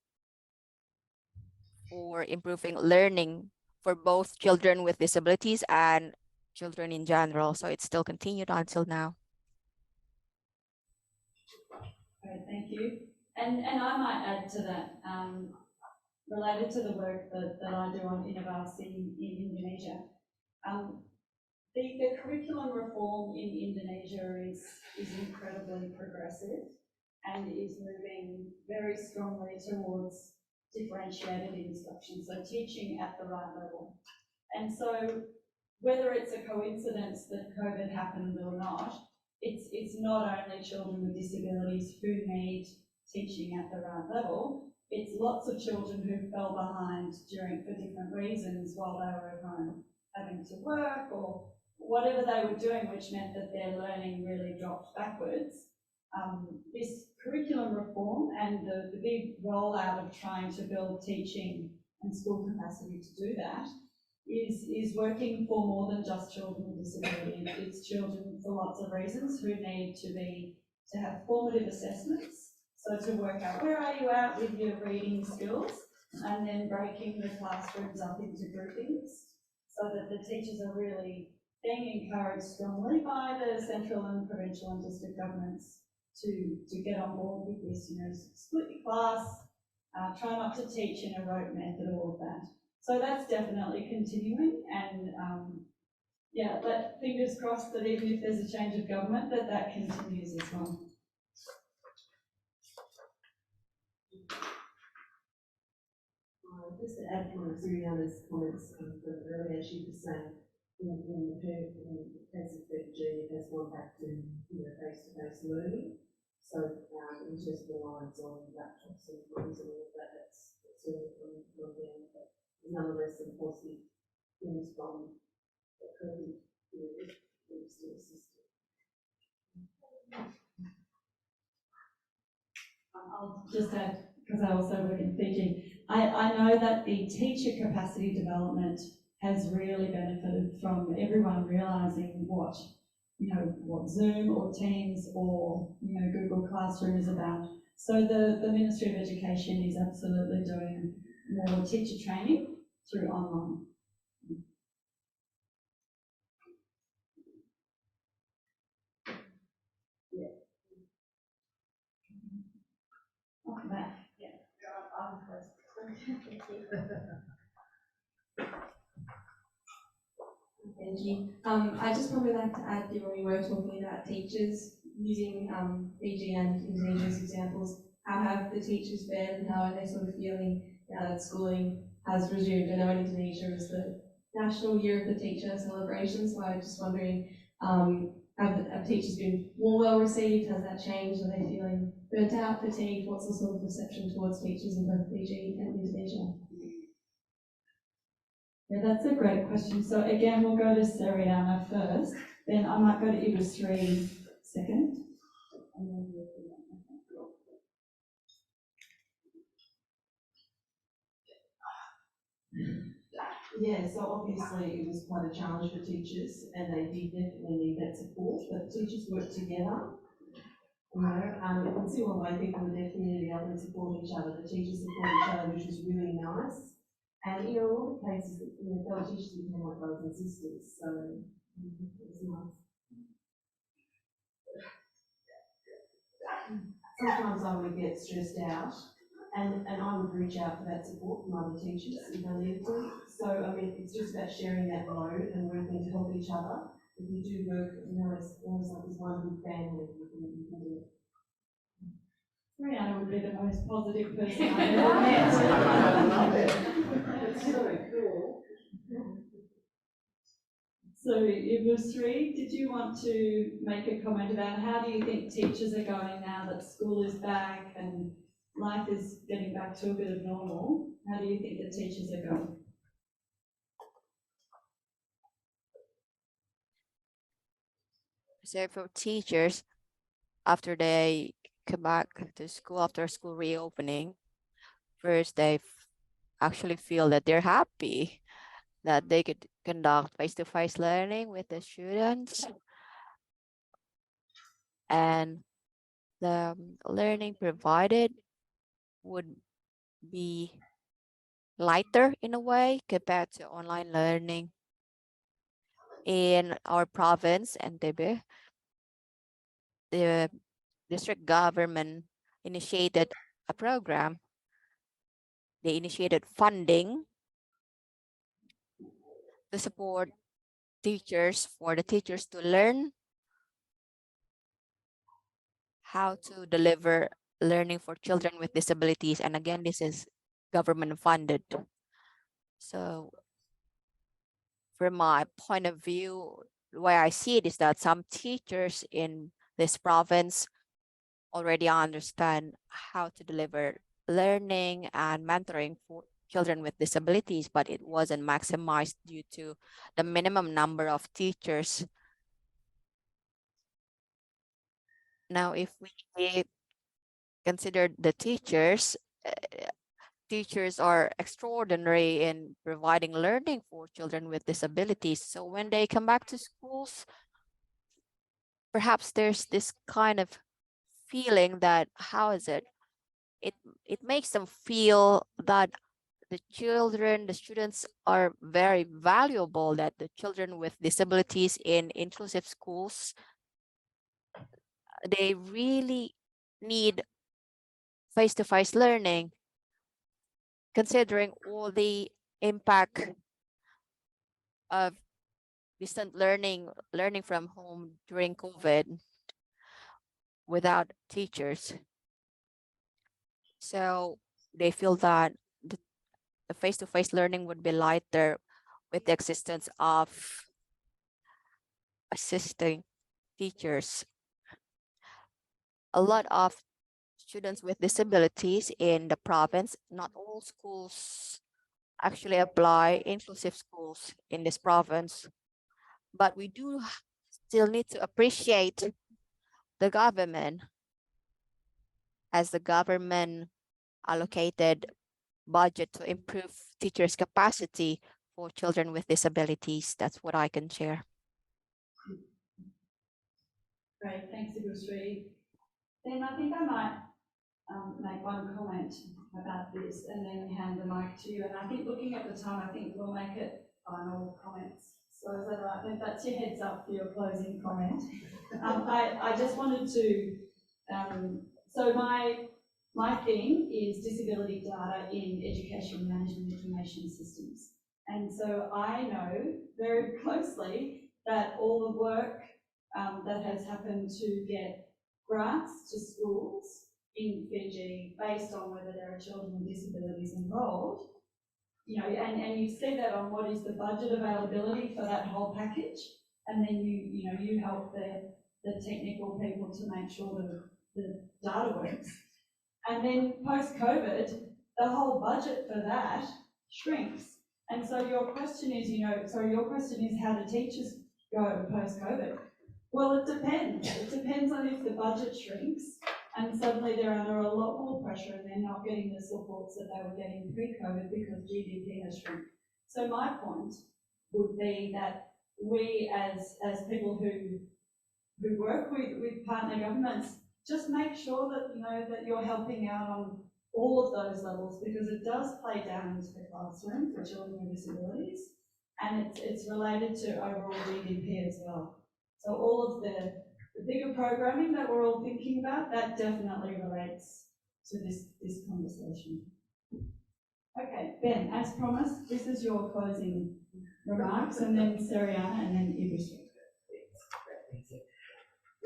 C: for improving learning for both children with disabilities and children in general. So it's still continued until now.
B: Great, thank you. And I might add to that, related to the work that I do on Inovasi in Indonesia. The curriculum reform in Indonesia is incredibly progressive and is moving very strongly towards differentiated instruction, so teaching at the right level. And so whether it's a coincidence that COVID happened or not, it's not only children with disabilities who need teaching at the right level, it's lots of children who fell behind for different reasons while they were at home, having to work or whatever they were doing, which meant that their learning really dropped backwards. This curriculum reform and the big rollout of trying to build teaching and school capacity to do that is working for more than just children with disability. It's children for lots of reasons who need to have formative assessments. So to work out where are you at with your reading skills, and then breaking the classrooms up into groupings so that the teachers are really being encouraged strongly by the central and provincial and district governments to get on board with this, split your class, try not to teach in a rote method, all of that. So that's definitely continuing, and yeah, but fingers crossed that even if there's a change of government, that continues as well.
F: Just to add to Sereana's comments from earlier, she was saying in the case of Fiji, it has gone back to face-to-face learning. So in just reliance on laptops and phones and all of that, that's really gone down. But nonetheless, some positive things from the COVID period still assisted.
B: I'll just add, because I also work in Fiji, I know that the teacher capacity development has really benefited from everyone realising what Zoom or Teams or Google Classroom is about. So the Ministry of Education is absolutely doing more teacher training through online. Yeah. Okay, Matt. Yeah. I'm first.
I: Thank you. I just probably like to add, when we were talking about teachers using Fiji and Indonesia as examples, how have the teachers fared and how are they sort of feeling now that schooling has resumed? I know in Indonesia is the National Year of the Teacher celebration, so I was just wondering, have teachers been more well received? Has that changed? Are they feeling burnt out, fatigued? What's the sort of perception towards teachers in both Fiji and Indonesia?
B: Yeah, that's a great question. So again, we'll go to Sereana first, then I might go to Ibus3 second. And then we'll do
F: Yeah, so obviously it was quite a challenge for teachers, and they did definitely need that support, but teachers work together. You can see all the way people in their community able to support each other. The teachers support each other, which was really nice. And a lot of cases, fellow teachers became like brothers and sisters, so it was nice. Sometimes I would get stressed out, and I would reach out for that support from other teachers if I needed to. So, it's just about sharing that load and working to help each other. If you do work, it's almost like this one big family, you can do it.
B: Sereana would be the most positive person I've ever met.
F: I love it. It's so cool.
B: So, Ibus3, did you want to make a comment about how do you think teachers are going now that school is back and life is getting back to a bit of normal? How do you think the teachers are going?
C: So for teachers, after they come back to school after school reopening, first they actually feel that they're happy that they could conduct face-to-face learning with the students, and the learning provided would be lighter in a way compared to online learning. In our province, Entebbe, the district government initiated a program. They initiated funding to support teachers, for the teachers to learn how to deliver learning for children with disabilities. And again, this is government funded. So from my point of view, the way I see it is that some teachers in this province already understand how to deliver learning and mentoring for children with disabilities, but it wasn't maximized due to the minimum number of teachers. Now, if we consider the teachers, teachers are extraordinary in providing learning for children with disabilities. So when they come back to schools, perhaps there's this kind of feeling that, how is it? It makes them feel that the children, the students are very valuable, that the children with disabilities in inclusive schools, they really need face-to-face learning, considering all the impact of distant learning from home during COVID without teachers. So they feel that the face-to-face learning would be lighter with the existence of assisting teachers. A lot of students with disabilities in the province, not all schools actually apply inclusive schools in this province, but we do still need to appreciate the government, as the government allocated budget to improve teachers' capacity for children with disabilities. That's what I can share.
B: Great, thanks, Sri. Then I think I might make one comment about this and then hand the mic to you. And I think looking at the time, I think we'll make it final comments. So is that right? If that's your heads up for your closing comment. I just wanted to, so my theme is disability data in education management information systems. And so I know very closely that all the work that has happened to get grants to schools in Fiji based on whether there are children with disabilities involved, you know, and you see that on what is the budget availability for that whole package, and then you help the technical people to make sure the data works. And then post-COVID, the whole budget for that shrinks. And so your question is, how do teachers go post-COVID? Well, it depends. It depends on if the budget shrinks and suddenly they're under a lot more pressure and they're not getting the supports that they were getting pre-COVID because GDP has shrunk. So my point would be that we as people who work with partner governments, just make sure that that you're helping out on all of those levels, because it does play down into the classroom for children with disabilities, and it's related to overall GDP as well. So all of the bigger programming that we're all thinking about, that definitely relates to this conversation. Okay, Ben, as promised, this is your closing remarks, and then Sereana, and then Ibris.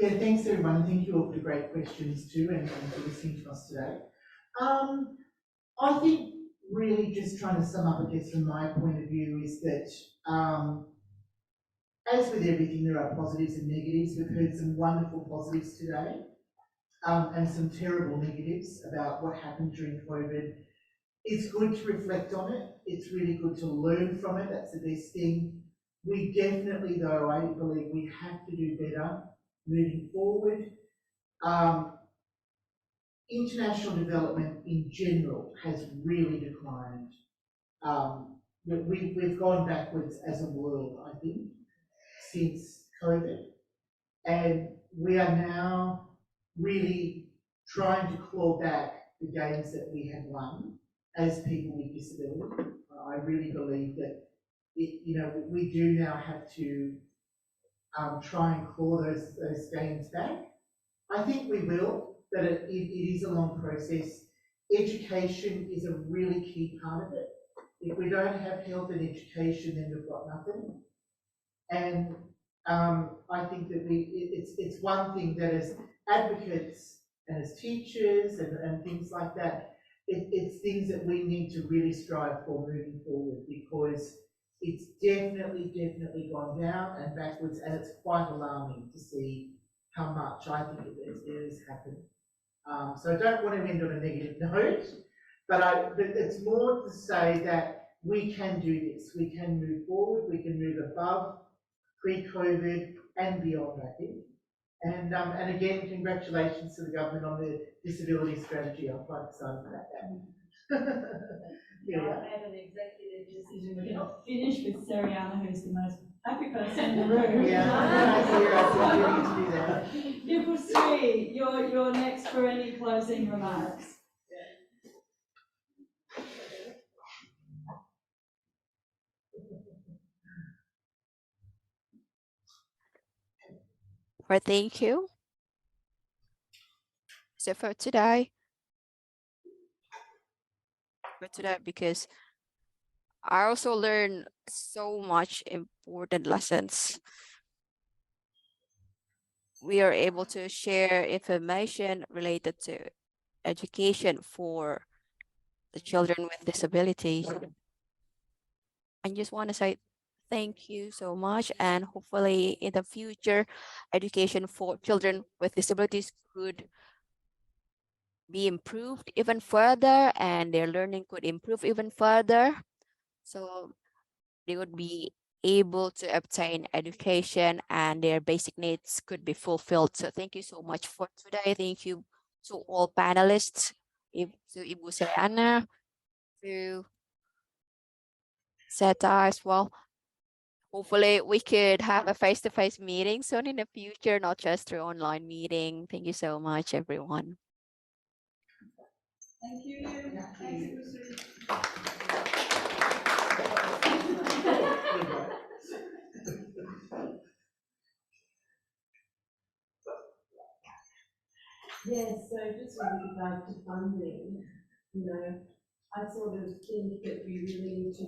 D: Yeah, thanks everyone, and thank you all for the great questions too, and for listening to us today. I think really just trying to sum up, I guess, from my point of view, is that as with everything, there are positives and negatives. We've heard some wonderful positives today, and some terrible negatives about what happened during COVID. It's good to reflect on it. It's really good to learn from it. That's the best thing. We definitely, though, I believe we have to do better moving forward. International development in general has really declined. We've gone backwards as a world, I think, since COVID, and we are now really trying to claw back the gains that we have won as people with disability. I really believe that we do now have to try and claw those gains back. I think we will, but it is a long process. Education is a really key part of it. If we don't have health and education, then we've got nothing. And I think that it's one thing that as advocates and as teachers and things like that, it's things that we need to really strive for moving forward, because it's definitely gone down and backwards, and it's quite alarming to see how much I think there has happened. So I don't want to end on a negative note, but it's more to say that we can do this. We can move forward. We can move above pre-COVID and beyond, I think. And again, congratulations to the government on the disability strategy. I'm quite excited about that.
B: Yeah, I made an executive decision. We're going to finish with Sereana, who's the most happy person in the room.
D: I do that.
B: Pupil 3, you're next for any closing remarks.
C: Well, thank you. So for today, because I also learned so much important lessons. We are able to share information related to education for the children with disabilities. I just want to say thank you so much, and hopefully in the future, education for children with disabilities could be improved even further, and their learning could improve even further, so they would be able to obtain education and their basic needs could be fulfilled. So thank you so much for today. Thank you to all panelists, to Ibu Sereana, to Seta as well. Hopefully we could have a face-to-face meeting soon in the future, not just through online meeting. Thank you so much, everyone.
B: Thank you. Thanks, Ibu.
F: Yes, so just with regard to funding, I sort of think that we really need to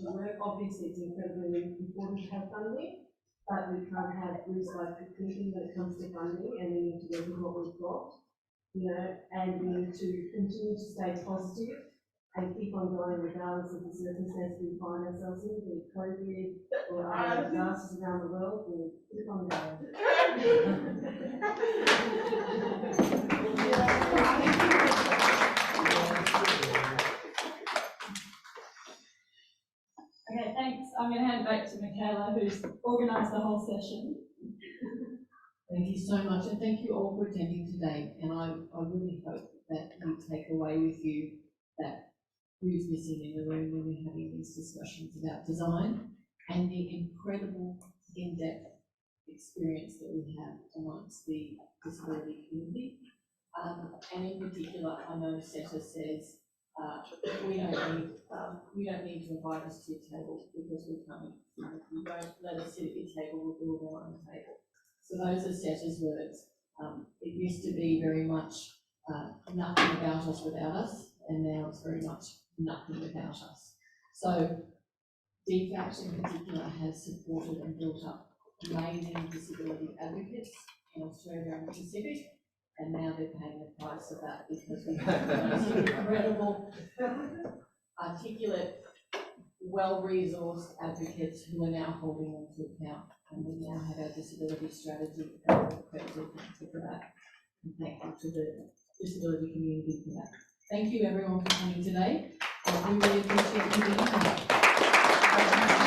F: work. Obviously, it's incredibly important to have funding, but we can't have blue sky thinking when it comes to funding, and we need to work with what we've got, and we need to continue to stay positive and keep on going regardless of the circumstances we find ourselves in, be it COVID or other disasters around the world. We'll keep on going.
B: Okay, thanks. I'm going to hand back to Michaela, who's organised the whole session.
A: Thank you so much, and thank you all for attending today. And I really hope that you take away with you that who's missing in the room when we're having these discussions about design and the incredible in-depth experience that we have amongst the disability community. And in particular, I know Seta says we don't need to invite us to your table because we're coming. You don't let us sit at your table, we'll build our own table. So those are Seta's words. It used to be very much nothing about us without us, and now it's very much nothing without us. So DFAT in particular has supported and built up amazing disability advocates in Australia and the Pacific, and now they're paying the price of that because we have those incredible, articulate, well-resourced advocates who are now holding on to account, and we now have our disability strategy, and we're incredibly thankful for that, and thankful to the disability community for that. Thank you everyone for coming today. We really appreciate you being here.